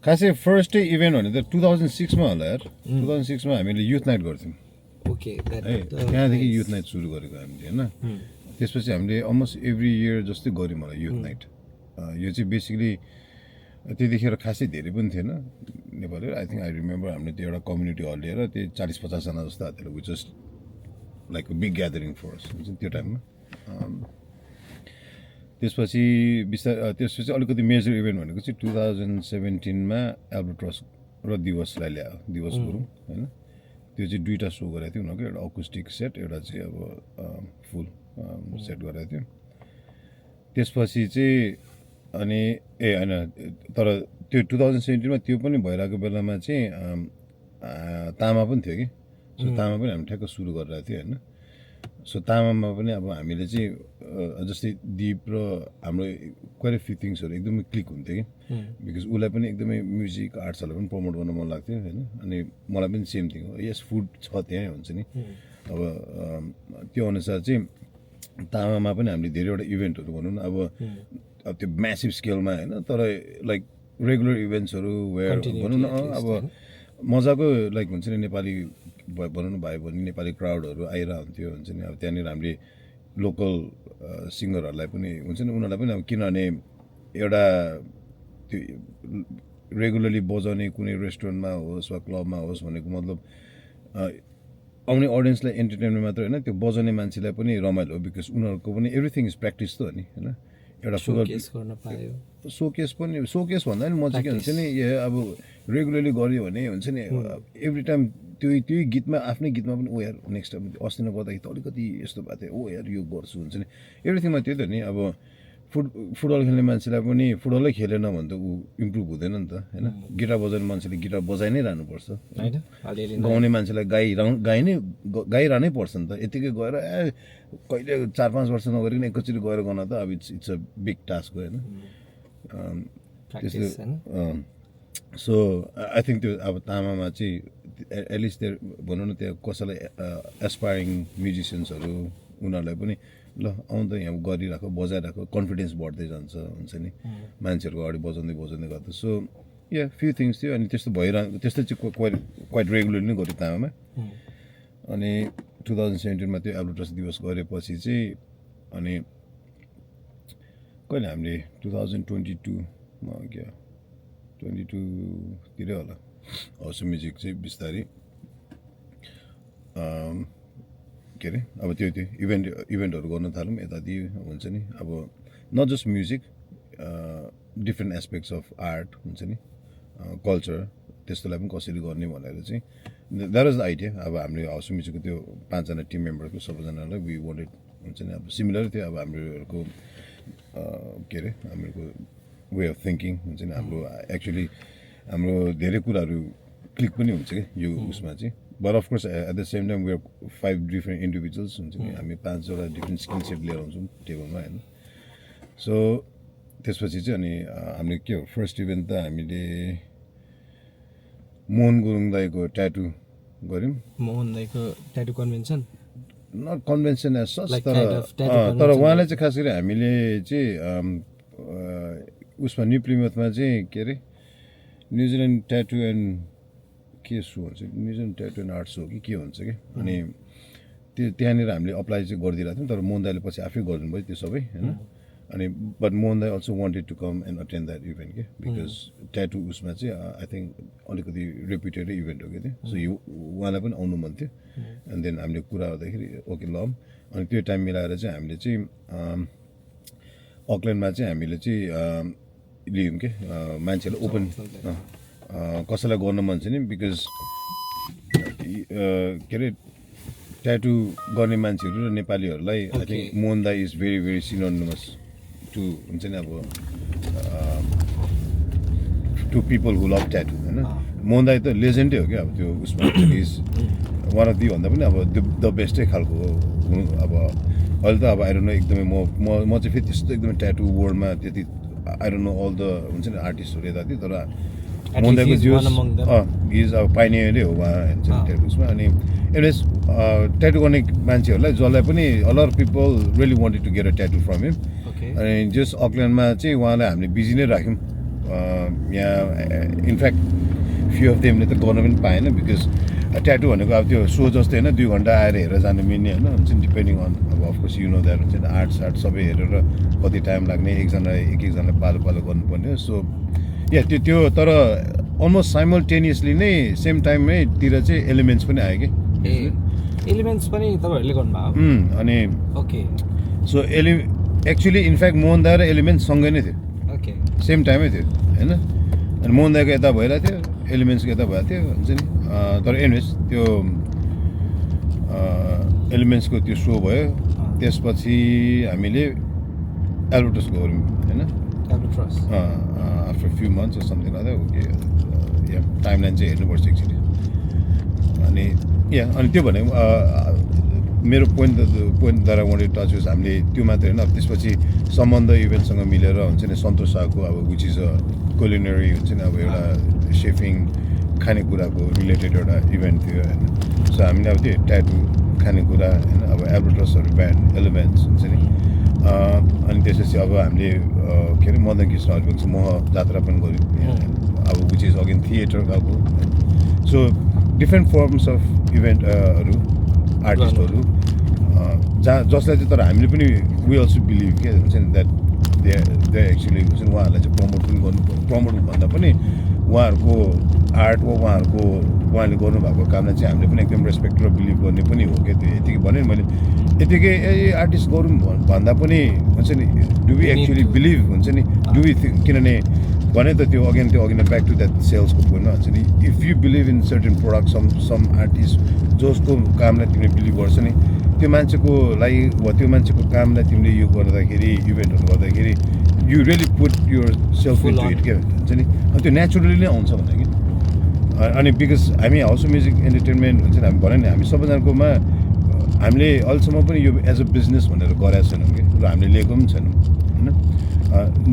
खासै फर्स्टै इभेन्ट भने त 2006 मा होला यार 2006 मा हामीले युथ नाइट गर्थ्यौँ ओके त्यहाँदेखि युथ नाइट सुरु गरेको हामीले होइन त्यसपछि हामीले अलमोस्ट एभ्री इयर जस्तै गऱ्यौँ होला युथ नाइट यो चाहिँ बेसिकली त्यतिखेर खासै धेरै पनि थिएन Nepali I think I remember हामीले त्यो एउटा कम्युनिटी हल लिएर त्यो 40-50 जना जस्तो थियो which just like a big gathering for us हुन्छ त्यो टाइममा त्यसपछि अलिकति मेजर इभेन्ट भनेको चाहिँ 2017 मा एल्बर्टस र दिवसलाई ल्यायो दिवस गुरुङ होइन त्यो चाहिँ दुईवटा सो गरेको थियो उनीहरूको एउटा अकुस्टिक सेट एउटा चाहिँ अब फुल सेट गरेको थियो त्यसपछि चाहिँ अनि होइन तर त्यो 2017मा त्यो पनि भइरहेको बेलामा चाहिँ तामा पनि थियो कि सो तामा पनि हामी ठ्याक्क सुरु गरिरहेको थियो होइन सो तामामा पनि अब हामीले चाहिँ जस्तै दिप र हाम्रो क्वाइट फ्यु थिङ्सहरू एकदमै क्लिक हुन्थ्यो कि बिकज उसलाई पनि एकदमै म्युजिक आर्ट्सहरूलाई पनि प्रमोट गर्न मन लाग्थ्यो होइन अनि मलाई पनि सेम थिङ हो यस फुड छ त्यहाँ हुन्छ नि अब त्यो अनुसार चाहिँ तामामा पनि हामीले धेरैवटा इभेन्टहरू भनौँ न अब त्यो म्यासिभ स्केलमा होइन तर लाइक रेगुलर इभेन्ट्सहरू वेयर भनौँ न अब मजाको लाइक हुन्छ नि नेपाली भनौँ न भाइ भने नेपाली क्राउडहरू आइरहेको हुन्थ्यो हुन्छ नि अब त्यहाँनिर हामीले लोकल सिङ्गरहरूलाई पनि हुन्छ नि उनीहरूलाई पनि अब किनभने एउटा त्यो रेगुलरली बजाउने कुनै रेस्टुरेन्टमा होस् वा क्लबमा होस् भनेको मतलब आउने अडियन्सलाई इन्टरटेनमेन्ट मात्र होइन त्यो बजाउने मान्छेलाई पनि रमाइलो हो बिकज उनीहरूको पनि एभ्रिथिङ इज प्र्याक्टिस त हो नि होइन एउटा सोकेस पनि सोकेस भन्दा नि म चाहिँ के हुन्छ नि अब रेगुलरली गऱ्यो भने हुन्छ नि एभ्री टाइम त्यही गीतमा आफ्नै गीतमा पनि ओ यार नेक्स्ट टाइम अस्ति नै गर्दाखेरि त अलिकति यस्तो भएको थियो ओ यार यो गर्छु हुन्छ नि एभ्रिथिङमा त्यही त नि अब फुटबल खेल्ने मान्छेलाई पनि फुटबलै खेलेन भने त ऊ इम्प्रुभ हुँदैन नि त होइन गिटार बजाउने मान्छेले गिटार बजाइ नै रहनुपर्छ गाउने मान्छेलाई गाइरहनै पर्छ नि त यतिकै गएर कहिले 4-5 वर्ष नगरिकन एकैचोटि गएर गर्न त अब इट्स अ बिग टास्क होइन त्यस्तो सो आई थिङ्क त्यो अब तामामा चाहिँ एटलिस्ट त्यो भनौँ न त्यो कसैलाई एस्पायरिङ म्युजिसियन्सहरू उनीहरूलाई पनि ल आउँ त यहाँ गरिरहेको बजाइरहेको कन्फिडेन्स बढ्दै जान्छ हुन्छ नि मान्छेहरूको अगाडि बजाउँदै गर्दा सो या फ्यु थिङ्स थियो अनि त्यस्तो भइरहनु त्यस्तो चाहिँ क्वाइट रेगुलरली नै गऱ्यो तामामा अनि 2017मा त्यो एल्बर्टस दिवस गरेपछि चाहिँ अनि कहिले हामीले 2022मा क्या 22तिरै होला हाउस म्युजिक चाहिँ बिस्तारै के अरे अब त्यो इभेन्टहरू गर्न थाल्यौँ यताति हुन्छ नि अब not just music different aspects of art हुन्छ नि कल्चर त्यस्तोलाई पनि कसरी गर्ने भनेर चाहिँ द्याट वाज द आइडिया अब हामीले हाउस म्युजिकको त्यो 5जना टिम मेम्बरको सबैजनालाई वी वान्टेड हुन्छ नि अब सिमिलर थियो अब हामीहरूको के अरे हामीहरूको वे अफ थिङ्किङ हुन्छ नि हाम्रो एक्चुली हाम्रो धेरै कुराहरू क्लिक पनि हुन्छ कि यो उसमा चाहिँ but of course at the same time we are 5 different individuals हुन्छ नि हामी 5वटा डिफ्रेन्ट स्किल सेट लिएर आउँछौँ टेबलमा होइन सो त्यसपछि चाहिँ अनि हामीले के हो फर्स्ट इभेन्ट त हामीले मोहन गुरुङ दाईको ट्याटु गऱ्यौँ मोहन दाईको tattoo convention not convention as such तर उहाँलाई चाहिँ खास गरी हामीले चाहिँ उसमा न्यू प्लिमथमा चाहिँ के अरे न्युजिल्यान्ड ट्याटु एन्ड के सो हुन्छ न्युजिल्यान्ड ट्याटु एन्ड आर्ट्स हो कि के हुन्छ कि अनि त्यो त्यहाँनिर हामीले अप्लाई चाहिँ गरिदिरहेको थियौँ तर मोहन दाईले पछि आफै गरिदिनु भयो त्यो सबै होइन अनि बट मोहन दाई also wanted to come and attend that event के बिकज ट्याटु उसमा चाहिँ आई थिङ्क अलिकति रेप्युटेड इभेन्ट हो कि त्यो सो उहाँलाई पनि आउनु मन थियो एन्ड देन हामीले कुरा गर्दाखेरि ओके ल अनि त्यो टाइम मिलाएर चाहिँ हामीले चाहिँ अकल्यान्डमा चाहिँ हामीले चाहिँ लियौँ के मान्छेलाई ओपन कसैलाई गर्न मन छ नि बिकज के अरे ट्याटु गर्ने मान्छेहरू र नेपालीहरूलाई आई थिङ्क मोहन दाई is very very synonymous to हुन्छ नि अब to people who love tattoo होइन मोहन दाई त लेजेन्डै हो क्या अब त्यो उसमा इज वान अफ दि भन्दा पनि अब द बेस्टै खालको हुनु अब अहिले त अब आई डोन्ट नो एकदमै म चाहिँ फेरि त्यस्तो एकदमै ट्याटु वर्ल्डमा त्यति I don't know all the हुन्छ नि आर्टिस्टहरू यताति तर मोहन दाईको जियोस इज अब पाइनियरै हो उहाँ हुन्छ ट्याटु उसमा अनि एनिवेज ट्याटु गर्ने मान्छेहरूलाई जसलाई पनि all our people really wanted to get a tattoo from him अनि जस अकल्यान्डमा चाहिँ उहाँलाई हामीले बिजी नै राख्यौँ यहाँ इनफ्याक्ट फ्यु अफ देमले त गर्न पनि पाएन बिकज ट्याटु भनेको अब त्यो सो जस्तै होइन 2 घन्टा आएर हेरेर जानु मिल्ने होइन हुन्छ नि डिपेन्डिङ अन अब अफकोर्स यु नो द्याट हुन्छ नि आर्ट सबै हेरेर कति टाइम लाग्ने एकजनालाई पालो गर्नुपर्ने हो सो या त्यो तर अलमोस्ट साइमल्टेनियसली नै सेम टाइमैतिर चाहिँ एलिमेन्ट्स पनि आयो कि एलिमेन्ट्स पनि तपाईँहरूले गर्नुभयो अनि okay so actually in fact Mohan दाई र एलिमेन्ट्स सँगै नै थियो ओके सेम टाइमै थियो होइन अनि मोहन दाईको यता भइरहेको थियो एलिमेन्ट्सको यता भएको थियो हुन्छ नि तर एनिवेज त्यो एलिमेन्ट्सको त्यो सो भयो त्यसपछि हामीले एल्बर्टस गऱ्यौँ होइन Albatross. After few months or something like yeah timeline चाहिँ हेर्नुपर्छ एकचोटि अनि अनि त्यो भने मेरो पोइन्टद्वारा वान्टेड टच होस् हामीले त्यो मात्रै होइन अब त्यसपछि सम्बन्ध इभेन्टसँग मिलेर हुन्छ नि सन्तोष शाहको अब विच इज अ कुलिनरी हुन्छ नि अब एउटा सेफिङ खानेकुराको रिलेटेड एउटा इभेन्ट थियो होइन सो हामीले अब त्यो ट्याटु खानेकुरा होइन अब एल्बर्टसहरू ब्यान्ड एलिमेन्ट्स हुन्छ नि अनि त्यसपछि अब हामीले के अरे मदन कृष्ण हरिवंश मोह जात्रा पनि गऱ्यौँ अब विच इज अगेन थिएटर खालको सो डिफ्रेन्ट फर्म्स अफ इभेन्टहरू आर्टिस्टहरू जसलाई चाहिँ तर हामीले पनि वी अल्सो बिलिभ के हुन्छ नि द्याट दे एक्चुली हुन्छ नि उहाँहरूलाई चाहिँ प्रमोट पनि गर्नु प्रमोट भन्दा पनि उहाँहरूको आर्ट वा उहाँले गर्नुभएको कामलाई चाहिँ हामीले पनि एकदम रेस्पेक्ट र बिलिभ गर्ने पनि हो क्या त्यो यतिकै भने मैले यतिकै आर्टिस्ट गरौँ भन्दा पनि हुन्छ नि डु वी एक्चुली बिलिभ हुन्छ नि डु वी किनभने भने त त्यो अगेन ब्याक टु द्याट सेल्सको पोइन्टमा हुन्छ नि if you believe in certain product some artist जसको कामलाई तिमीले बिलिभ गर्छ नि त्यो मान्छेको लागि वा त्यो मान्छेको कामलाई तिमीले यो गर्दाखेरि इभेन्टहरू गर्दाखेरि you really put yourself into it क्या हुन्छ नि अनि त्यो नेचुरली नै आउँछ भने कि अनि बिकज हामी हाउस अफ म्युजिक इन्टरटेनमेन्ट हुन्छ नि हामी भन्यो नि हामी सबैजनाकोमा हामीले अहिलेसम्म पनि यो एज अ बिजनेस भनेर गरेका छैनौँ कि र हामीले लिएको पनि छैनौँ होइन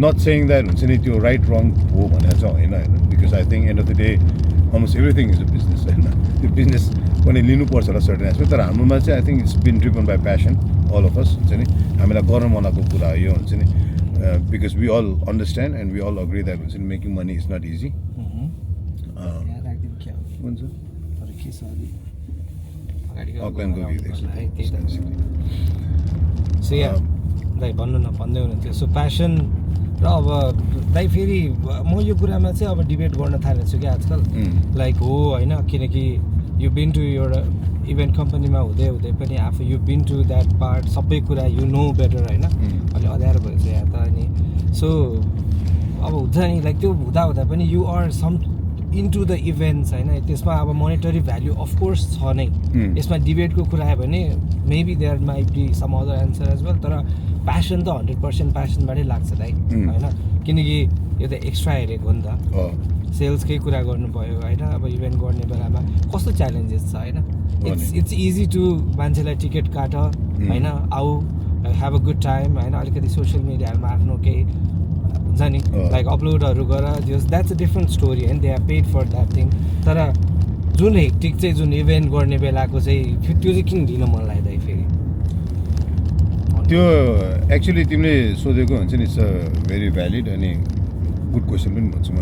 नट सेयिङ द्याट हुन्छ नि त्यो राइट रङ हो भनेर चाहिँ होइन because I think and of the day almost everything is a business होइन त्यो बिजनेस पनि लिनुपर्छ होला सर्टेन एस्पेक्ट तर हाम्रोमा चाहिँ I think it's been driven by passion all of us हुन्छ नि हामीलाई गर्न मनाएको कुरा हो यो हुन्छ नि because we all understand and we all agree that हुन्छ नि making money is not easy हुन्छ अकल्यान्डको सो या दाइ भन्नु न भन्दै हुनुहुन्थ्यो सो प्यासन र अब दाइ फेरि म यो कुरामा चाहिँ अब डिबेट गर्न थालेको छु क्या आजकल लाइक हो होइन किनकि यु बिन टु एउटा इभेन्ट कम्पनीमा हुँदै पनि आफू you been to that part सबै कुरा यु नो बेटर होइन अहिले अँध्यारो भएछ या त अनि सो अब हुन्छ नि लाइक त्यो हुँदा पनि you are some into the events होइन त्यसमा अब मोनिटरी भ्याल्यु अफकोर्स छ नै यसमा डिबेटको कुरा आयो भने maybe there might be some other answer as well तर प्यासन त 100% प्यासनबाटै लाग्छ दाइ होइन किनकि यो त एक्स्ट्रा हेरेको हो नि त सेल्सकै कुरा गर्नुभयो होइन अब इभेन्ट गर्ने बेलामा कस्तो च्यालेन्जेस छ होइन इट्स इजी टु मान्छेलाई टिकट काट होइन आऊ ह्याभ अ गुड टाइम होइन अलिकति सोसियल मिडियाहरूमा आफ्नो केही हुन्छ नि लाइक अपलोडहरू गर द्याट्स अ डिफ्रेन्ट स्टोरी होइन they are paid for that thing तर जुन हेक्टिक चाहिँ जुन इभेन्ट गर्ने बेलाको चाहिँ त्यो चाहिँ किन दिन मन लाग्दै फेरि त्यो एक्चुअली तिमीले सोधेको हुन्छ नि इट्स अ भेरी भ्यालिड अनि गुड क्वेसन पनि भन्छु म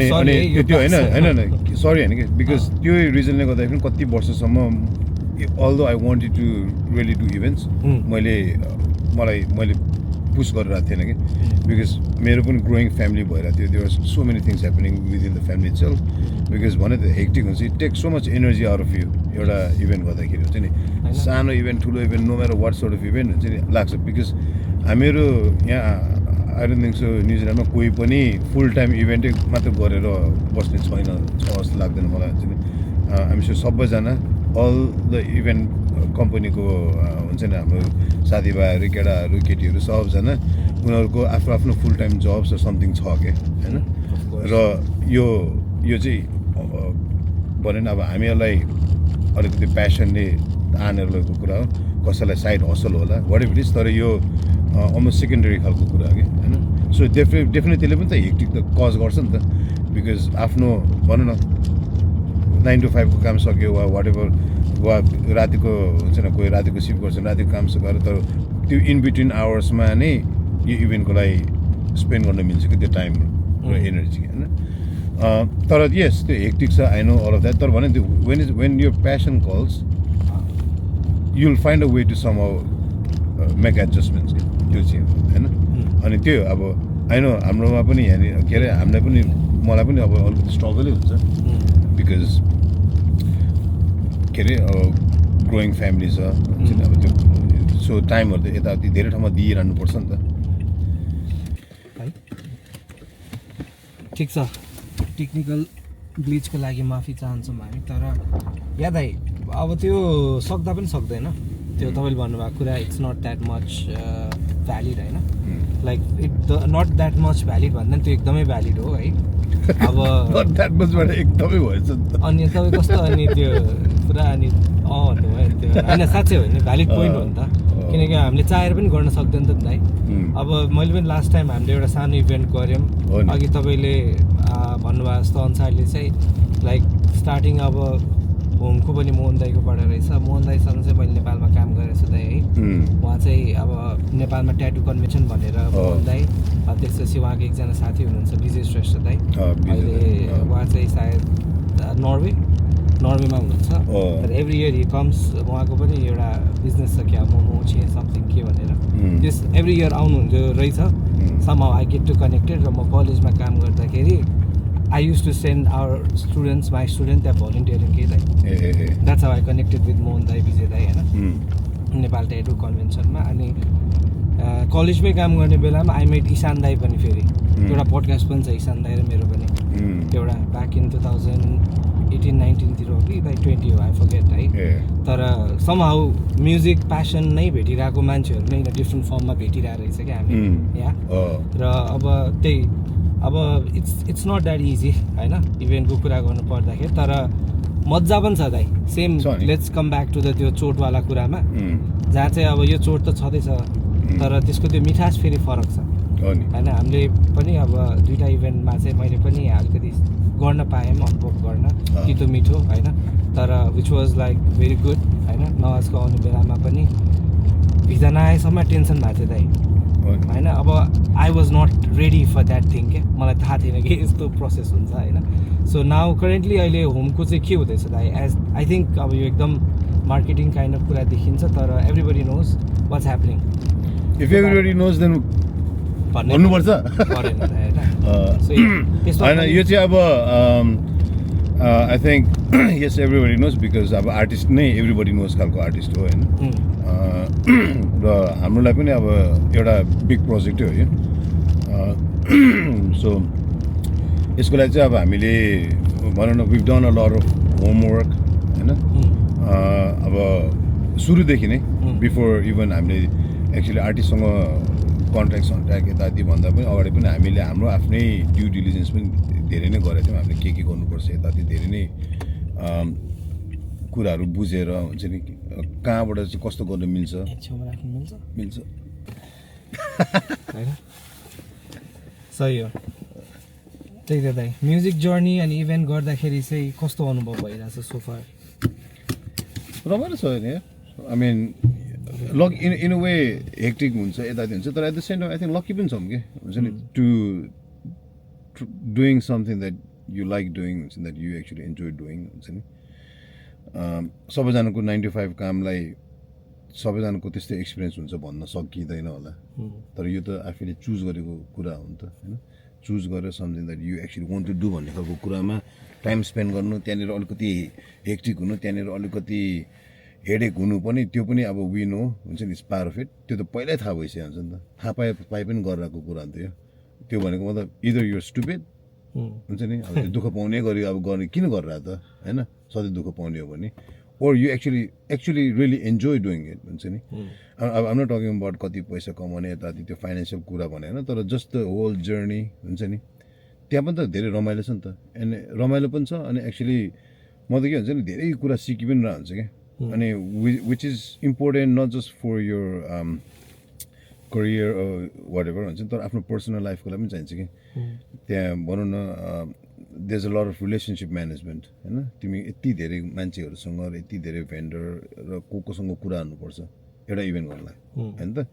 अनि त्यो होइन सरी होइन कि बिकज त्यो रिजनले गर्दाखेरि पनि कति वर्षसम्म अल्दो I wanted to really do events मलाई पुस गरिरहेको थिएन कि बिकज मेरो पनि ग्रोइङ फ्यामिली भइरहेको थियो there so many things happening within the family itself because भने त हेक्टिक हुन्छ it take so much energy out of you एउटा इभेन्ट गर्दाखेरि हुन्छ नि सानो इभेन्ट ठुलो event no matter what sort of event हुन्छ नि लाग्छ बिकज हामीहरू यहाँ आई डोन्ट थिङ्क सो न्युजिल्यान्डमा कोही पनि फुल टाइम इभेन्टै मात्र गरेर बस्ने छैन जस्तो लाग्दैन मलाई हुन्छ नि हामी सबैजना अल द इभेन्ट कम्पनीको हुन्छ नि हाम्रो साथीभाइहरू केटाहरू केटीहरू सबजना उनीहरूको आफ्नो फुल टाइम जब्स समथिङ छ क्या होइन र यो चाहिँ भने नि अब हामीहरूलाई अलिकति प्यासनले तानेर लगेको कुरा हो कसैलाई साइड हसल होला वाट एभर इज तर यो अलमोस्ट सेकेन्डरी खालको कुरा हो कि होइन सो डेफिनेटली त्यसले पनि त हेक्टिक त कज गर्छ नि त बिकज आफ्नो भनौँ न 9 to 5 को काम सक्यो वा वाट एभर वा रातिको हुन्छ न कोही रातिको सिफ्ट गर्छ रातिको काम गरेर तर त्यो इन बिट्विन आवर्समा नै यो इभेन्टको लागि स्पेन्ड गर्न मिल्छ कि त्यो टाइम र एनर्जी होइन तर यस त्यो हेक्टिक छ I know all of that तर भने त्यो when your passion calls you will find a way to some make adjustments त्यो चाहिँ होइन अनि त्यो अब आई नो हाम्रोमा पनि यहाँनिर के अरे हामीलाई पनि मलाई पनि अब अलिकति स्ट्रगलै हुन्छ बिकज के अरे ग्रोइङ फ्यामिली छ हुन्छ नि अब त्यो सो टाइमहरू त यताउति धेरै ठाउँमा दिइरहनुपर्छ नि त है ठिक छ टेक्निकल ग्लिचको लागि माफी चाहन्छौँ हामी तर याद है अब त्यो सक्दा पनि सक्दैन त्यो तपाईँले भन्नुभएको कुरा it's not that much valid होइन like not that much valid भन्दा त्यो एकदमै भ्यालिड हो है अब द्याट मचबाट एकदमै भएछ नि त अनि तपाईँ कस्तो अनि त्यो पुरा अनि भन्नुभयो त्यो होइन साँच्चै हो नि भ्यालिड पोइन्ट हो नि त किनकि हामीले चाहेर पनि गर्न सक्दैन त दाइ अब मैले पनि लास्ट टाइम हामीले एउटा सानो इभेन्ट गऱ्यौँ अघि तपाईँले भन्नुभएको जस्तो अनुसारले चाहिँ लाइक स्टार्टिङ अब होमको पनि मोहन दाईकोबाट रहेछ मोहन दाईसँग चाहिँ मैले नेपालमा काम गरेको छु दाइ है उहाँ चाहिँ अब नेपालमा ट्याटु कन्भेन्सन भनेर मोहन दाई त्यसपछि उहाँको एकजना साथी हुनुहुन्छ विजय श्रेष्ठ दाई अहिले उहाँ चाहिँ सायद नर्वेमा हुनुहुन्छ तर एभ्री इयर हि कम्स उहाँको पनि एउटा बिजनेस छ क्या मोमो चे समथिङ के भनेर त्यस एभ्री इयर आउनुहुन्थ्यो रहेछ somehow I get to connected र म कलेजमा काम गर्दाखेरि I use to send our students my student त्यहाँ भोलिन्टियरिङ केही दाइ that's how I connected with Mohan दाई विजय दाई होइन नेपाल ट्याटु कन्भेन्सनमा अनि कलेजमै काम गर्ने बेलामा आई मेट इशान दाई पनि फेरि एउटा पोडकास्ट पनि छ इशान दाई र मेरो पनि एउटा ब्याक इन 2018-19 हो कि लाइक 20 हो आई फर्गेट है तर समहाउ म्युजिक प्यासन नै भेटिरहेको मान्छेहरू नै डिफ्रेन्ट फर्ममा भेटिरहेको रहेछ क्या हामी यहाँ र अब त्यही अब इट्स नट द्याट इजी होइन इभेन्टको कुरा गर्नु पर्दाखेरि तर मजा पनि छ दाइ same let's come back to the त्यो चोटवाला कुरामा जहाँ चाहिँ अब यो चोट त छँदैछ तर त्यसको त्यो मिठास फेरि फरक छ होइन हामीले पनि अब दुईवटा इभेन्टमा चाहिँ मैले पनि अलिकति गर्न पाएँ अनुभव गर्न तितो मिठो होइन तर which was like very good होइन नवाजको आउने बेलामा पनि भिजा नआएसम्म टेन्सन भएको थियो दाइ होइन अब I was not ready for that thing क्या मलाई थाहा थिएन कि यस्तो प्रोसेस हुन्छ होइन सो नाउ करेन्टली अहिले होमको चाहिँ के हुँदैछ दाइ एज आई थिङ्क अब यो एकदम मार्केटिङ काइन्ड अफ कुरा देखिन्छ तर everybody knows what's happening if everybody knows then भन्नुपर्छ होइन यो चाहिँ अब I think yes everybody knows because अब आर्टिस्ट नै एभ्रिबडी नोज खालको आर्टिस्ट हो होइन र हाम्रोलाई पनि अब एउटा बिग प्रोजेक्टै हो यो सो यसको लागि चाहिँ अब हामीले भनौँ न we've done a lot of homework होइन अब सुरुदेखि नै बिफोर इभन हामीले एक्चुली आर्टिस्टसँग कन्ट्र्याक्ट यताति भन्दा पनि अगाडि पनि हामीले हाम्रो आफ्नै ड्यु डिलिजेन्स पनि धेरै नै गरेको थियौँ हामीले के गर्नुपर्छ यताति धेरै नै कुराहरू बुझेर हुन्छ नि कहाँबाट चाहिँ कस्तो गर्नु मिल्छ मिल्छ सही हो त्यही त दाइ म्युजिक जर्नी अनि इभेन्ट गर्दाखेरि चाहिँ कस्तो अनुभव भइरहेछ सोफार रमाइलो छ होइन I mean like in a way hectic हुन्छ यताति हुन्छ तर at the same time I think lucky पनि छौँ कि हुन्छ नि to doing something that you like doing हुन्छ that you actually enjoy doing हुन्छ नि सबैजनाको 9 to 5 कामलाई सबैजनाको त्यस्तै एक्सपिरियन्स हुन्छ भन्न सकिँदैन होला तर यो त आफैले चुज गरेको कुरा हो नि त होइन चुज गरेर सम्झिँदा you actually want to do भन्ने खालको कुरामा टाइम स्पेन्ड गर्नु त्यहाँनिर अलिकति हेक्टिक हुनु त्यहाँनिर अलिकति हेडेक हुनु पनि त्यो पनि अब विन हो हुन्छ नि पावर अफ इट त्यो त पहिल्यै थाहा भइसकेको हुन्छ नि त थाहा पाए पनि गरिरहेको कुरा हो नि त यो त्यो भनेको मतलब इदर युर स्टुपिड हुन्छ नि अब दुःख पाउने गरी अब गर्ने किन गरेर त होइन सधैँ दुःख पाउने हो भने or you actually really enjoy doing it हुन्छ नि अब आम नट टकिङ अबाउट कति पैसा कमाउने यताति त्यो फाइनेन्सियल कुरा भने होइन तर जस्ट द होल जर्नी हुन्छ नि त्यहाँ पनि त धेरै रमाइलो छ नि त अनि रमाइलो पनि छ अनि एक्चुली म त के हुन्छ नि धेरै कुरा सिकि पनि रहन्छ क्या अनि which is important not just for your career whatever हुन्छ तर आफ्नो पर्सनल लाइफको लागि पनि चाहिन्छ कि त्यहाँ भनौँ न there a lot of relationship management होइन तिमी यति धेरै मान्छेहरूसँग र यति धेरै भेन्डर र कोसँग कुरा गर्नुपर्छ एउटा इभेन्ट गर्नलाई होइन त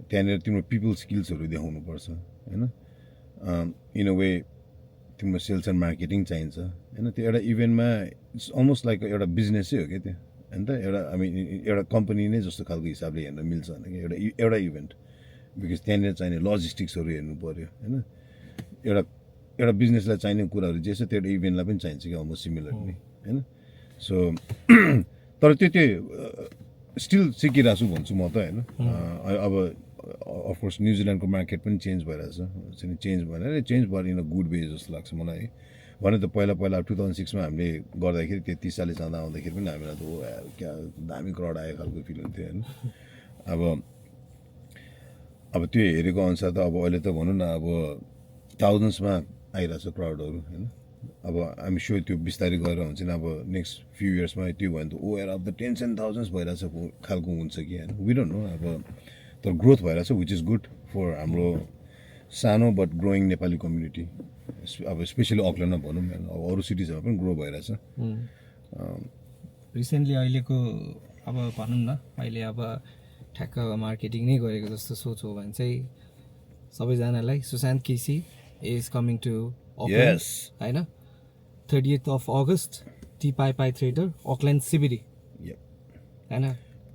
त्यहाँनिर तिम्रो पिपल स्किल्सहरू देखाउनुपर्छ होइन इन अ वे तिम्रो सेल्स एन्ड मार्केटिङ चाहिन्छ होइन त्यो एउटा इभेन्टमा इट्स अलमोस्ट लाइक एउटा बिजनेसै हो क्या त्यो होइन त एउटा आई मिन एउटा कम्पनी नै जस्तो खालको हिसाबले हेर्न मिल्छ भने कि एउटा इभेन्ट बिकज त्यहाँनिर चाहिने लजिस्टिक्सहरू हेर्नु पऱ्यो होइन एउटा बिजनेसलाई चाहिने कुराहरू जे छ त्यो एउटा इभेन्टलाई पनि चाहिन्छ कि अलमोस्ट सिमिलरली होइन सो तर त्यो स्टिल सिकिरहेको छु भन्छु म त होइन अब अफकोर्स न्युजिल्यान्डको मार्केट पनि चेन्ज भइरहेछ चेन्ज भएर चेन्ज भएर इन अ गुड वे जस्तो लाग्छ मलाई है भने त पहिला 2006मा हामीले गर्दाखेरि त्यो 30-40 साल आउँदाखेरि पनि हामीलाई त क्या दामी क्राउड आएको खालको फिल हुन्थ्यो होइन अब अब त्यो हेरेको अनुसार त अब अहिले त भनौँ न अब थाउजन्ड्समा आइरहेछ क्राउडहरू होइन अब आइम स्योर त्यो बिस्तारै गएर हुन्छ नि अब नेक्स्ट फ्यु इयर्समा त्यो भयो भने त over of the tens and thousands भइरहेछ खालको हुन्छ कि होइन वी डोन्ट नो अब तर ग्रोथ भइरहेछ विच इज गुड फर हाम्रो सानो बट ग्रोइङ नेपाली कम्युनिटी अब स्पेसली अकल्यान्डमा भनौँ होइन अब अरू सिटिजहरूमा पनि ग्रो भइरहेछ रिसेन्टली अहिलेको अब भनौँ न अहिले अब ठ्याक्क मार्केटिङ नै गरेको जस्तो सोच हो भने चाहिँ सबैजनालाई Sushant KC is coming to Yes. होइन 30th of August टी पाई पाई थिएटर अकल्यान्ड सिबिडी होइन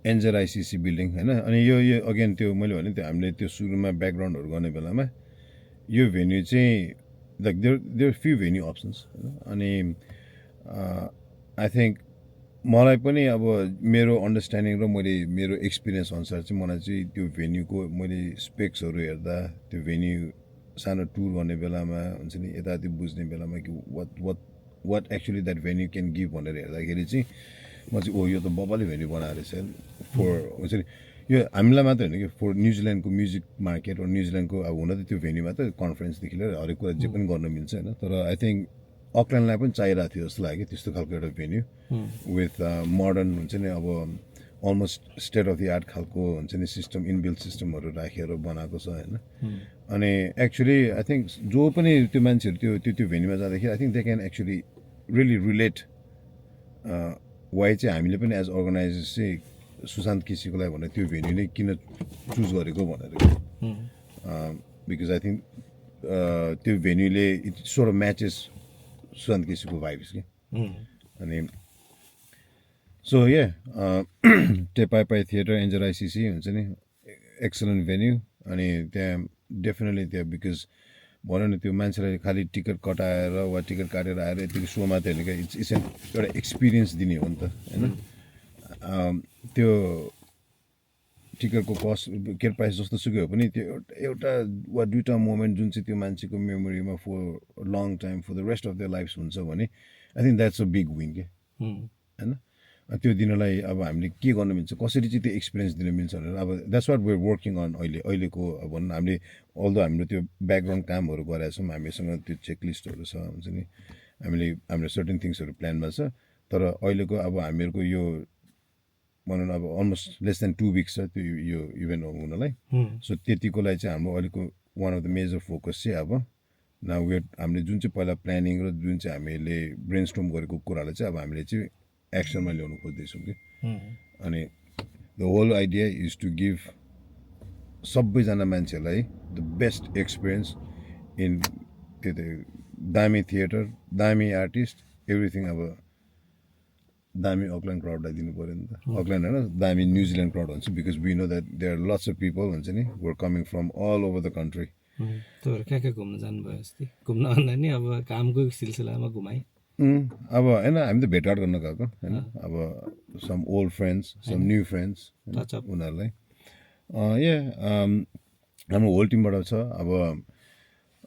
एनजेआरआइसिसी बिल्डिङ होइन अनि यो अगेन त्यो मैले भने त्यो हामीले त्यो सुरुमा ब्याकग्राउन्डहरू गर्ने बेलामा यो भेन्यू चाहिँ like there few venue options होइन अनि आई थिङ्क मलाई पनि अब मेरो अन्डरस्ट्यान्डिङ र मैले मेरो एक्सपिरियन्स अनुसार चाहिँ मलाई चाहिँ त्यो भेन्यूको मैले स्पेक्सहरू हेर्दा त्यो भेन्यू सानो टुर गर्ने बेलामा हुन्छ नि यताति बुझ्ने बेलामा कि what actually that venue can give भनेर हेर्दाखेरि चाहिँ म चाहिँ यो त बबाले भेन्यू बनाएर रहेछ फर हुन्छ नि यो हामीलाई मात्र होइन कि फर न्युजिल्यान्डको म्युजिक मार्केट र न्युजिल्यान्डको अब हुन त त्यो भेन्यूमा त कन्फरेन्सदेखि लिएर हरेक कुरा जे पनि गर्न मिल्छ होइन तर आई थिङ्क अकल्यान्डलाई पनि चाहिरहेको थियो जस्तो लाग्यो त्यस्तो खालको एउटा भेन्यू विथ मोडर्न हुन्छ नि अब almost state of the art खालको हुन्छ नि सिस्टम इनबिल्ड सिस्टमहरू राखेर बनाएको छ होइन अनि एक्चुली आई थिङ्क जो पनि त्यो मान्छेहरू त्यो भेन्यूमा जाँदाखेरि I think they can actually really relate why चाहिँ हामीले पनि एज अर्गनाइजर्स चाहिँ सुशान्त केसीको लागि भनेर त्यो भेन्यू नै किन चुज गरेको भनेर बिकज आई थिङ्क त्यो भेन्यूले इट सोर म्याचेस सुशान्त केसीको भाइब्स कि अनि सो टेपाई पाई थिएटर एनजेआरआइसिसी हुन्छ नि एक्सलेन्ट भेन्यू अनि त्यहाँ डेफिनेटली त्यहाँ बिकज भनौँ न त्यो मान्छेलाई खालि टिकट कटाएर वा टिकट काटेर आएर यतिको सो मात्रै होइन क्या इट्स एउटा एक्सपिरियन्स दिने हो नि त होइन त्यो टिकटको कस्ट के प्राइस जस्तो सुकै हो पनि त्यो एउटा वा दुईवटा मोमेन्ट जुन चाहिँ त्यो मान्छेको मेमोरीमा for long time for the rest of the life हुन्छ भने I think that's a big win के होइन त्यो दिनलाई अब हामीले के गर्न मिल्छ कसरी चाहिँ त्यो एक्सपिरियन्स दिन मिल्छ भनेर अब that's what we're working on अहिलेको अब भनौँ हामीले अल्दो हाम्रो त्यो ब्याकग्राउन्ड कामहरू गरेका छौँ हामीसँग त्यो चेकलिस्टहरू छ हुन्छ नि हाम्रो सर्टेन थिङ्सहरू प्लानमा छ तर अहिलेको अब हामीहरूको यो भनौँ न अब अलमोस्ट लेस देन 2 विक्स छ त्यो यो इभेन्ट हुनलाई सो त्यतिको लागि चाहिँ हाम्रो अहिलेको one of the major focus चाहिँ अब हामीले जुन चाहिँ पहिला प्लानिङ र जुन चाहिँ हामीले ब्रेनस्टर्म गरेको कुरालाई चाहिँ अब हामीले चाहिँ एक्सनमा ल्याउनु खोज्दैछौँ कि अनि the whole idea is to give सबैजना मान्छेहरूलाई द बेस्ट एक्सपिरियन्स इन त्यो दामी थिएटर दामी आर्टिस्ट एभ्रिथिङ अब दामी अकल्यान्ड क्राउडलाई दिनु पऱ्यो नि त अकल्यान्ड होइन दामी न्युजिल्यान्ड क्राउड हुन्छ because we know that there are lots of people हुन्छ नि were coming from all over the country तपाईँहरू कहाँ घुम्न जानुभयो अस्ति घुम्न भन्दा नि अब कामको सिलसिलामा घुमाइ अब होइन हामी त भेटघाट गर्न गएको होइन अब some old friends some new friends उनीहरूलाई हाम्रो होल टिमबाट छ अब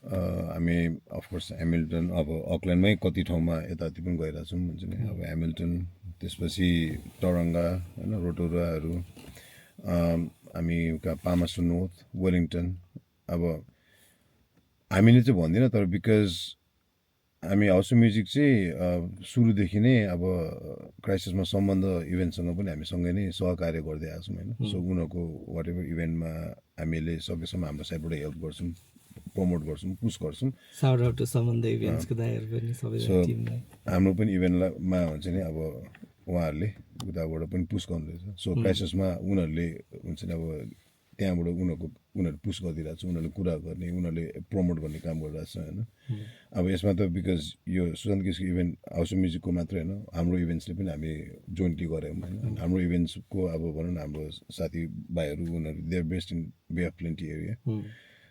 हामी अफकोर्स हेमिल्टन अब अकल्यान्डमै कति ठाउँमा यताति पनि गइरहेछौँ हुन्छ नि अब हेमिल्टन त्यसपछि टरङ्गा होइन रोटोराहरू हामी पामासु नोर्थ वेलिङटन अब हामीले चाहिँ भन्दिनँ तर बिकज हामी हाउस अफ म्युजिक चाहिँ सुरुदेखि नै अब क्राइसिसमा सम्बन्ध इभेन्टसँग पनि हामी सँगै नै सहकार्य गर्दै आएको छौँ होइन सो उनीहरूको वाट एभर इभेन्टमा हामीले सकेसम्म हाम्रो साइडबाट हेल्प गर्छौँ प्रमोट गर्छौँ पुस गर्छौँ साउट आउट टु सम्बन्ध इभेन्ट्सको दाइहरू पनि सबैजना टिमलाई हाम्रो पनि इभेन्टमा हुन्छ नि अब उहाँहरूले उताबाट पनि पुस गर्नुहुँदैछ सो क्राइसिसमा उनीहरूले हुन्छ नि अब त्यहाँबाट उनीहरू पुस गरिदिरहेको छ उनीहरूले कुरा गर्ने उनीहरूले प्रमोट गर्ने काम गरिरहेको छ होइन अब यसमा त बिकज यो सुशान्त केसीको इभेन्ट हाउस अफ म्युजिकको मात्रै होइन हाम्रो इभेन्ट्सले पनि हामी जोइन्टली गऱ्यौँ होइन हाम्रो इभेन्ट्सको अब भनौँ न हाम्रो साथीभाइहरू उनीहरू they are best in bay of plenty area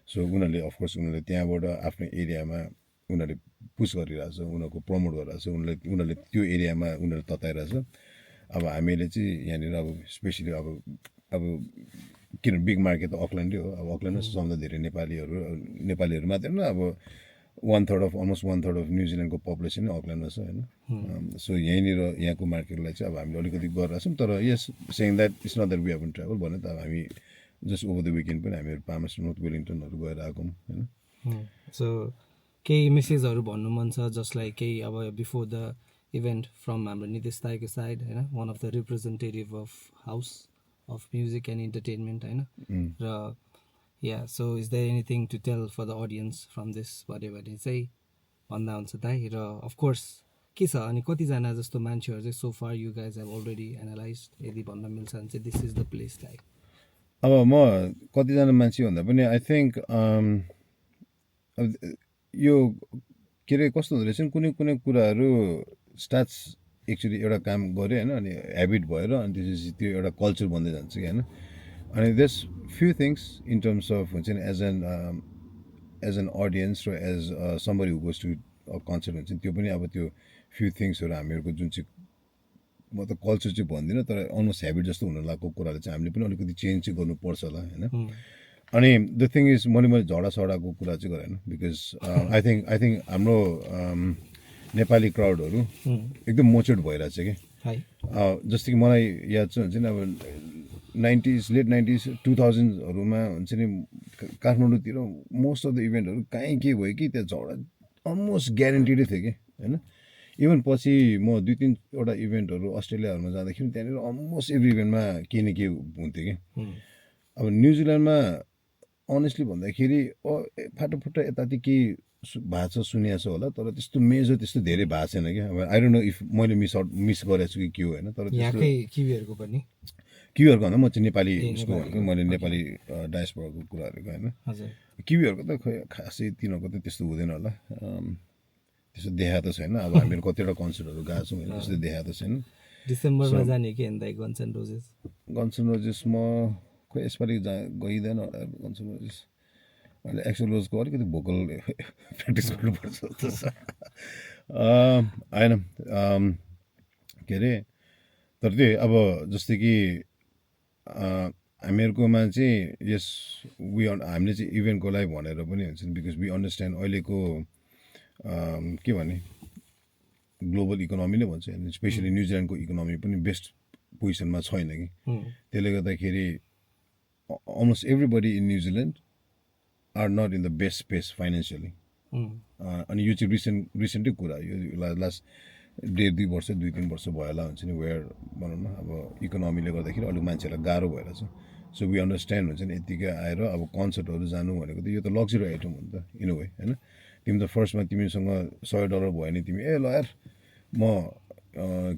so उनीहरूले अफकोर्स उनीहरूले त्यहाँबाट आफ्नो एरियामा उनीहरूले पुस गरिरहेछ उनीहरूको प्रमोट गरिरहेछ उनीहरूले त्यो एरियामा उनीहरू तताइरहेछ अब हामीले चाहिँ यहाँनिर अब स्पेसली अब किन बिग मार्केट त अकल्यान्डै हो अब अकल्यान्डमा सबभन्दा धेरै नेपालीहरू मात्रै होइन अब 1/3 अलमोस्ट 1/3 अफ न्युजिल्यान्डको पपुलेसन नै अकल्यान्डमा छ होइन सो यहाँको मार्केटलाई चाहिँ अब हामीले अलिकति गरिरहेछौँ तर yes saying that it's not that we haven't travel भने त अब हामी जस्ट ओभर द विकेन्ड पनि हामीहरू पामर्स नर्थ वेलिङटनहरू गएर आएको होइन सो केही मेसेजहरू भन्नु मन छ जसलाई केही अब बिफोर द इभेन्ट फ्रम हाम्रो नितेश दाईको साइड होइन one of the representative of house of music and entertainment होइन र yeah so is there anything to tell for the audience from this भन्यो भने चाहिँ भन्दा हुन्छ दाइ र अफकोर्स के छ अनि कतिजना जस्तो मान्छेहरू चाहिँ so far you guys have already analyse यदि भन्न मिल्छ भने चाहिँ दिस इज द प्लेस दाइ अब म कतिजना मान्छे भन्दा पनि आई थिङ्क यो के अरे कस्तो हुँदो रहेछ नि कुनै कुनै कुराहरू स्टार्ट्स एक्चुली एउटा काम गऱ्यो होइन अनि ह्याबिट भएर अनि त्यसपछि त्यो एउटा कल्चर बन्दै जान्छ कि होइन अनि these few things in terms of हुन्छ नि एज एन अडियन्स र as somebody who goes to concert हुन्छ नि त्यो पनि अब त्यो फ्यु थिङ्सहरू हामीहरूको जुन चाहिँ म त कल्चर चाहिँ भन्दिनँ तर अलमोस्ट ह्याबिट जस्तो हुन लागेको कुराहरू चाहिँ हामीले पनि अलिकति चेन्ज चाहिँ गर्नुपर्छ होला होइन अनि द थिङ इज मैले झगडासडाको कुरा चाहिँ गरेन बिकज आई थिङ्क हाम्रो नेपाली क्राउडहरू एकदम मोचर्ड भइरहेछ कि जस्तो कि मलाई याद छ हुन्छ नि अब 90s लेट 90s 2000हरूमा हुन्छ नि काठमाडौँतिर मोस्ट अफ द इभेन्टहरू कहीँ के भयो कि त्यहाँ झगडा अलमोस्ट ग्यारेन्टिडै थियो कि होइन इभन पछि म 2-3वटा इभेन्टहरू अस्ट्रेलियाहरूमा जाँदाखेरि त्यहाँनिर अलमोस्ट एभ्री इभेन्टमा केही न केही हुन्थ्यो कि अब न्युजिल्यान्डमा अनेस्टली भन्दाखेरि फाटोफुट्टो यताति केही भएको छ सुनिएको छ होला तर त्यस्तो मेजर त्यस्तो धेरै भएको छैन कि अब आई डोन्ट नो इफ मैले मिस गरेको छु कि के हो होइन तर किवीहरूको पनि किवीहरूको भन्दा म चाहिँ नेपाली उसको भनेको मैले नेपाली डायस्पोराको कुराहरू होइन किवीहरूको त खोइ खासै तिनीहरूको त त्यस्तो हुँदैन होला त्यस्तो देखाएको त छैन अब हामीहरू कतिवटा कन्सर्टहरू गएको छौँ होइन त्यस्तो देखाएको त छैन डिसेम्बरमा जाने कि गन्स एन्ड रोजेस म खोइ यसपालि गइँदैन होला गन्स एन्ड रोजेस अहिले एक्सल रोजको अलिकति भोकल प्र्याक्टिस गर्नुपर्छ जस्तो छ होइन के अरे तर त्यही अब जस्तै कि हामीहरूकोमा चाहिँ यस हामीले चाहिँ इभेन्टको लागि भनेर पनि हुन्छ नि बिकज वी अन्डरस्ट्यान्ड अहिलेको के भने ग्लोबल इकोनोमी नै भन्छ होइन स्पेसली न्युजिल्यान्डको इकोनोमी पनि बेस्ट पोजिसनमा छैन कि त्यसले गर्दाखेरि almost everybody in New Zealand are not in the best space financially अनि यो चाहिँ रिसेन्टै कुरा यो लास्ट 1.5-2 वर्ष 2-3 वर्ष भयो होला हुन्छ नि वेयर भनौँ न अब इकोनोमीले गर्दाखेरि अलिक मान्छेहरूलाई गाह्रो भइरहेछ सो वी अन्डरस्ट्यान्ड हुन्छ नि यत्तिकै आएर अब कन्सर्टहरू जानु भनेको त यो त लग्जरी आइटम हो नि त इन अ वे होइन तिमी त फर्स्टमा तिमीसँग $100 भयो भने तिमी ल यार म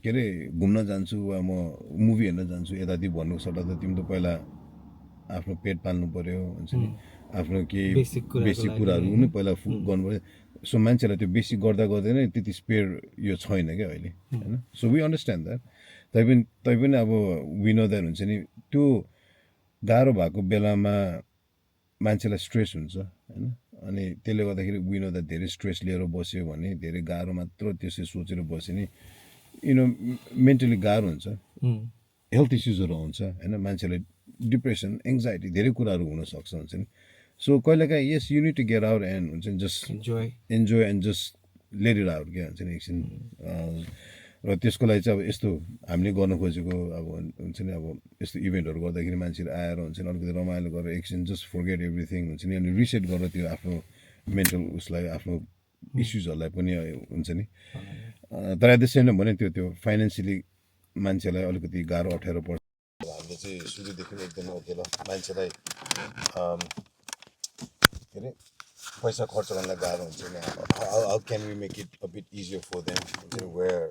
के अरे घुम्न जान्छु वा म मुभी हेर्न जान्छु यताति भन्नु सट्टा त तिमी त पहिला आफ्नो पेट पाल्नु पऱ्यो हुन्छ नि आफ्नो केही बेसिक कुराहरू पनि पहिला गर्नु पऱ्यो सो मान्छेलाई त्यो बेसी गर्दा गर्दै नै त्यति स्पेयर यो छैन क्या अहिले होइन सो वी अन्डरस्ट्यान्ड द्याट तैपनि अब विनो द्याट हुन्छ नि त्यो गाह्रो भएको बेलामा मान्छेलाई स्ट्रेस हुन्छ होइन अनि त्यसले गर्दाखेरि विनो द्याट धेरै स्ट्रेस लिएर बस्यो भने धेरै गाह्रो मात्र त्यसै सोचेर बस्यो नि मेन्टली गाह्रो हुन्छ हेल्थ इस्युजहरू आउँछ होइन मान्छेलाई डिप्रेसन एङ्जाइटी धेरै कुराहरू हुनसक्छ हुन्छ नि सो कहिलेकाहीँ yes you need to get out and हुन्छ नि just enjoy and just let it out क्या हुन्छ नि एकछिन र त्यसको लागि चाहिँ अब यस्तो हामीले गर्न खोजेको अब हुन्छ नि अब यस्तो इभेन्टहरू गर्दाखेरि मान्छेहरू आएर हुन्छ नि अलिकति रमाइलो गरेर एकछिन जस्ट फर्गेट एभ्रिथिङ हुन्छ नि अनि रिसेट गरेर त्यो आफ्नो मेन्टल उसलाई आफ्नो इस्युजहरूलाई पनि हुन्छ नि तर एट द सेम टाइम भने त्यो फाइनेन्सियली मान्छेलाई अलिकति गाह्रो अप्ठ्यारो पर्छ हामीले चाहिँ सुरुदेखि एकदमै ओके ल मान्छेलाई के अरे पैसा खर्च गर्नलाई गाह्रो हुन्छ नि how can we make it a bit easier for them हुन्छ नि वेयर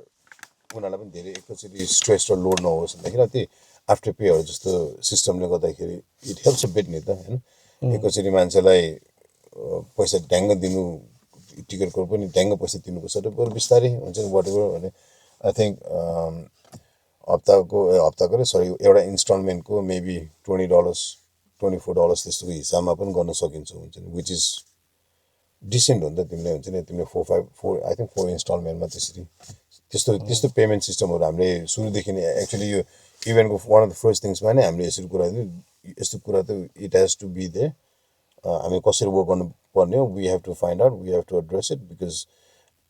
उनीहरूलाई पनि धेरै एकैचोटि स्ट्रेस र लोड नहोस् भन्दाखेरि त्यही आफ्टर पेहरू जस्तो सिस्टमले गर्दाखेरि इट हेल्प्स अ बिट नि त होइन एकैचोटि मान्छेलाई पैसा ढ्याङ्ग दिनु टिकटको पनि ढ्याङ्ग पैसा दिनुपर्छ र बरु बिस्तारै हुन्छ नि वाट एभर भने आई थिङ्क हप्ताको सरी एउटा इन्स्टलमेन्टको मेबी $20 $24 त्यस्तोको हिसाबमा पनि गर्न सकिन्छ हुन्छ नि विच इज डिसेन्ट हो नि त तिमीले हुन्छ नि तिमीले 4 इन्स्टलमेन्टमा त्यस्तो पेमेन्ट सिस्टमहरू हामीले सुरुदेखि नै एक्चुली यो इभेन्टको वान अफ द फर्स्ट थिङ्समा नै हामीले यसरी कुरा यस्तो कुरा त it has to be there हामी कसरी वर्क गर्नुपर्ने हो we have to find out we have to address it because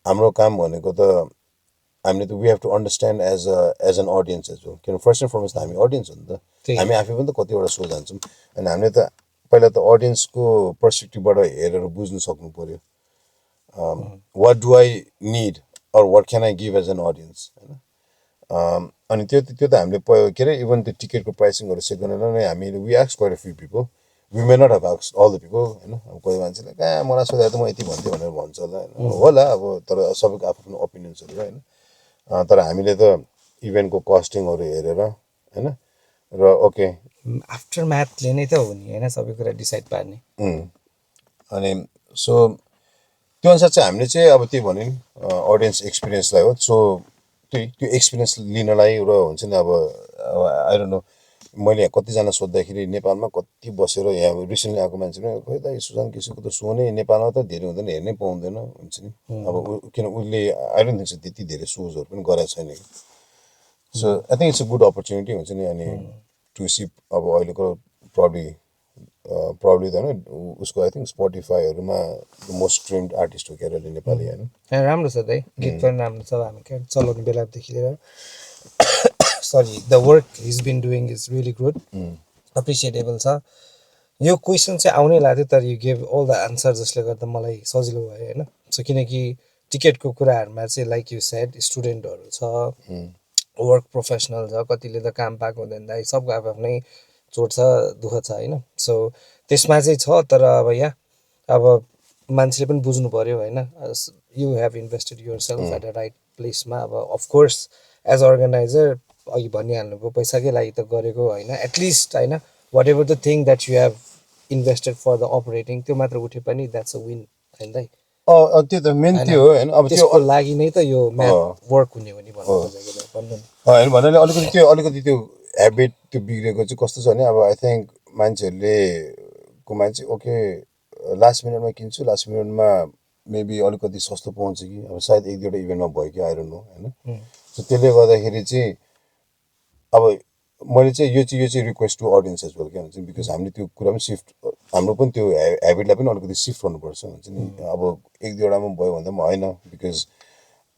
हाम्रो काम भनेको त हामीले त we have to understand as an audience as well किन फर्स्ट एन्ड फरमोस्ट हामी अडियन्स हो नि त हामी आफै पनि त कतिवटा सो जान्छौँ अनि हामीले त पहिला त अडियन्सको पर्सपेक्टिभबाट हेरेर बुझ्नु सक्नु पऱ्यो what do I need or what can I give as an audience होइन अनि त्यो त हामीले के अरे इभन त्यो टिकटको प्राइसिङहरू सेट गरेर नै हामीले we ask quite a few people we may not have ask all the people होइन अब कोही मान्छेले कहाँ मलाई सोधेर त म यति भन्थेँ भनेर भन्छ होला होइन होला अब तर सबैको आफ्नो ओपिनियन्सहरू होइन तर हामीले त इभेन्टको कस्टिङहरू हेरेर होइन र ओके आफ्टर म्याथले नै त हो नि होइन सबै कुरा डिसाइड पार्ने अनि सो त्यो अनुसार चाहिँ हामीले चाहिँ अब त्यही भन्यो नि अडियन्स एक्सपिरियन्सलाई हो सो त्यो एक्सपिरियन्स लिनलाई र हुन्छ नि अब आई डोन्ट नो मैले कतिजना सोद्धाखेरि नेपालमा कति बसेर यहाँ रिसेन्टली आएको मान्छे पनि खोइ त सुशान्त केसीको त सो नै नेपालमा त धेरै हुँदैन हेर्नै पाउँदैन हुन्छ नि अब किन उसले आई डोन्ट थिङ्क सो त्यति धेरै सोजहरू पनि गरेको छैन कि so I think it's a good opportunity हुन्छ नि अनि टु सिप अब अहिलेको प्रब्लम त होइन उसको आई थिङ्क स्पोटिफाईहरूमा द मोस्ट स्ट्रिम्ड आर्टिस्ट हो क्यारे नेपाली होइन राम्रो छ दाइ गीत पनि राम्रो छ हामी क्या चलाउने बेलादेखि लिएर sorry the work he's been doing is really good appreciable छ यो क्वेसन चाहिँ आउनै लाग्थ्यो तर you gave all the answer जसले गर्दा मलाई सजिलो भयो होइन सो किनकि टिकटको कुराहरूमा चाहिँ लाइक यु सेड स्टुडेन्टहरू छ वर्क प्रोफेसनल छ कतिले त काम पाएको हुँदैन दाइ सबको आफ्नै चोट छ दुःख छ होइन सो त्यसमा चाहिँ छ तर अब यहाँ अब मान्छेले पनि बुझ्नु पऱ्यो होइन you have invested yourself at a right प्लेसमा अब अफकोर्स एज अर्गनाइजर अघि भनिहाल्नुभयो पैसाकै लागि त गरेको होइन एटलिस्ट होइन whatever the thing that you have invested for the operating त्यो मात्र उठे पनि द्याट्स अ विन होइन दाइ त्यो त मेन त्यो हो होइन अब त्यसको लागि नै त यो म्याथ वर्क हुने हो नि भन्नु खोजेको होइन भन्नाले अलिकति त्यो ह्याबिट त्यो बिग्रेको चाहिँ कस्तो छ भने अब आई थिङ्क मान्छेहरूले चाहिँ ओके लास्ट मिनटमा किन्छु लास्ट मिनटमा मेबी अलिकति सस्तो पाउँछ कि अब सायद एक दुईवटा इभेन्टमा भयो कि आई डोन्ट नो होइन सो त्यसले गर्दाखेरि चाहिँ अब मैले चाहिँ यो चाहिँ request to audience as well क्या हुन्छ बिकज हामीले त्यो कुरा पनि सिफ्ट हाम्रो पनि त्यो ह्याबिटलाई पनि अलिकति सिफ्ट गर्नुपर्छ हुन्छ नि अब एक दुईवटामा भयो भन्दा पनि होइन बिकज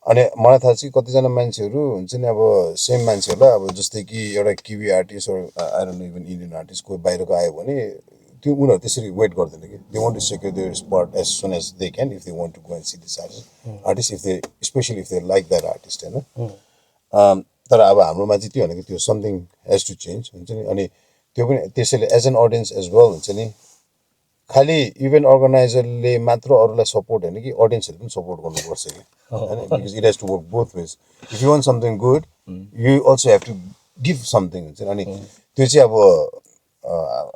अनि मलाई थाहा छ कि कतिजना मान्छेहरू हुन्छ नि अब सेम मान्छेहरूलाई अब जस्तै कि एउटा kiwi artist I don't no even Indian artist कोही बाहिरको आयो भने त्यो उनीहरू त्यसरी वेट गर्दैन कि they want to secure their spot as soon as they can if they want to go and see this artist if they specially if they like that artist होइन तर अब हाम्रोमा चाहिँ त्यो भनेको त्यो समथिङ हेज टु चेन्ज हुन्छ नि अनि त्यो पनि त्यसैले as an audience as well हुन्छ नि खालि इभेन्ट अर्गनाइजरले मात्र अरूलाई सपोर्ट होइन कि अडियन्सहरूले पनि सपोर्ट गर्नुपर्छ कि होइन because it has to work both ways if you want something good you also have to give something हुन्छ अनि त्यो चाहिँ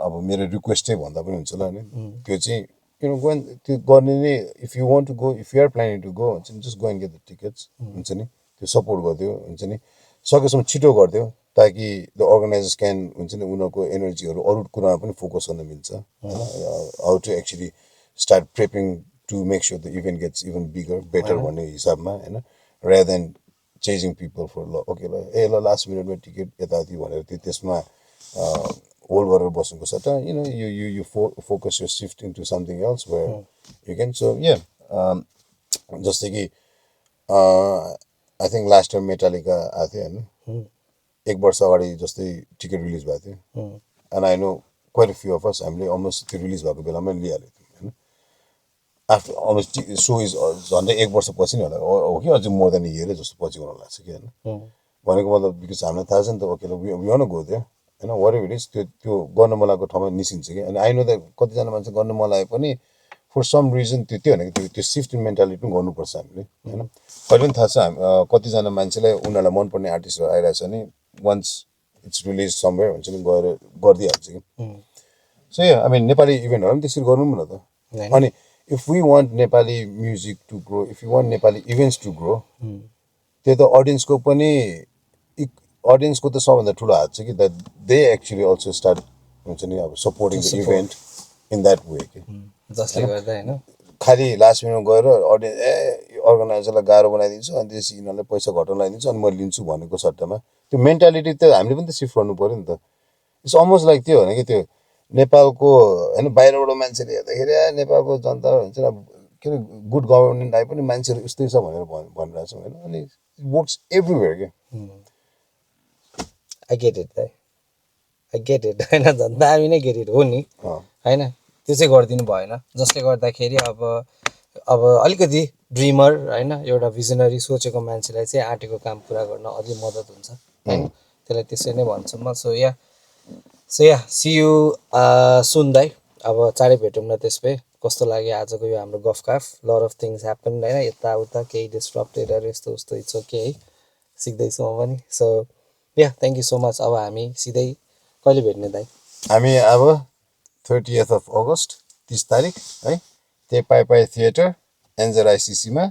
अब मेरो रिक्वेस्टै भन्दा पनि हुन्छ होला होइन त्यो चाहिँ त्यो गर्ने नै if you want to go if you are planning to go हुन्छ नि just go and get the tickets हुन्छ नि त्यो सपोर्ट गरिदियो हुन्छ नि सकेसम्म छिटो गरिदियो ताकि द अर्गनाइजर्स क्यान हुन्छ नि उनीहरूको एनर्जीहरू अरू कुरामा पनि फोकस गर्न मिल्छ how to actually start prepping to make sure the event gets even bigger better भन्ने हिसाबमा होइन rather than chasing people for ल ओके ल लास्ट मिनटमा टिकट यताउति भनेर त्यसमा होल्ड गरेर बस्नुको सट्टा यु फोकस यो shift into something else where you can so जस्तै कि I think last time Metallica आएको थियो होइन एक वर्ष अगाडि जस्तै टिकट रिलिज भएको थियो and I know quite a few of us हामीले अलमोस्ट त्यो रिलिज भएको बेलामा लिइहालेको थियौँ होइन आफ्टर अलमोस्ट सो इज झन्डै एक वर्षपछि नै होला हो कि अझै मोर देन इयर जस्तो पछि हुन लाग्छ कि होइन भनेको मतलब बिकज हामीलाई थाहा छ नि त ओके विवान गयो थियो होइन वरे इज त्यो गर्न मन लागेको ठाउँमा निस्किन्छ कि अनि आई नो त कतिजना मान्छे गर्न मन लागे पनि फर सम रिजन त्यो भनेको त्यो सिफ्ट इन मेन्टालिटी पनि गर्नुपर्छ हामीले होइन कहिले पनि थाहा छ कतिजना मान्छेलाई उनीहरूलाई मनपर्ने आर्टिस्टहरू आइरहेछ भने वन्स इट्स रिलिज समवेयर हुन्छ नि गएर गरिदिइहाल्छ कि सो आई मिन नेपाली इभेन्टहरू पनि त्यसरी गर्नु न त अनि if we want Nepali music to grow if you want Nepali events to grow त्यो त अडियन्सको पनि अडियन्सको त सबभन्दा ठुलो हात छ कि that they actually also start हुन्छ नि अब supporting the event in that way कि जसले गर्दा होइन खालि लास्ट मिनटमा गएर अडियन्स अर्गनाइजरलाई गाह्रो बनाइदिन्छु अनि त्यसपछि यिनीहरूलाई पैसा घटाउन लगाइदिन्छु अनि म लिन्छु भनेको सट्टामा त्यो मेन्टालिटी त हामीले पनि त सिफ्ट गर्नु पऱ्यो नि त इट्स अलमोस्ट लाइक त्यो होइन कि त्यो नेपालको होइन बाहिरबाट मान्छेले हेर्दाखेरि नेपालको जनता हुन्छ नि के अरे गुड गभर्नेन्ट आए पनि मान्छेहरू यस्तै छ भनेर भनिरहेको छौँ होइन अनि वर्क्स एभ्रिवेयर क्या आई गेट इट दाइ आई गेट इट होइन झन् दामी नै गेट इट हो नि होइन त्यो चाहिँ गरिदिनु भएन जसले गर्दाखेरि अब अलिकति ड्रिमर होइन एउटा भिजनरी सोचेको मान्छेलाई चाहिँ आँटेको काम पुरा गर्न अझै मद्दत हुन्छ होइन त्यसलाई त्यसरी नै भन्छु म सो या सी यु सुन दाइ अब चाँडै भेटौँ न त्यसै कस्तो लाग्यो आजको यो हाम्रो गफकाफ लट अफ थिङ्स ह्यापन होइन यताउता केही डिस्ट्रप्टेडहरू यस्तो उस्तो इट्स ओके है सिक्दैछु म पनि so yeah thank you so much अब हामी सिधै कहिले भेट्ने दाइ हामी अब 30th of August 30 तारिक है त्यही पाइ थिएटर एन्जर आइसिसीमा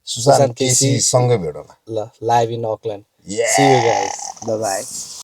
सुशान्त केसीसँगै भेटौँला ल live in Auckland Yeah. See you guys bye by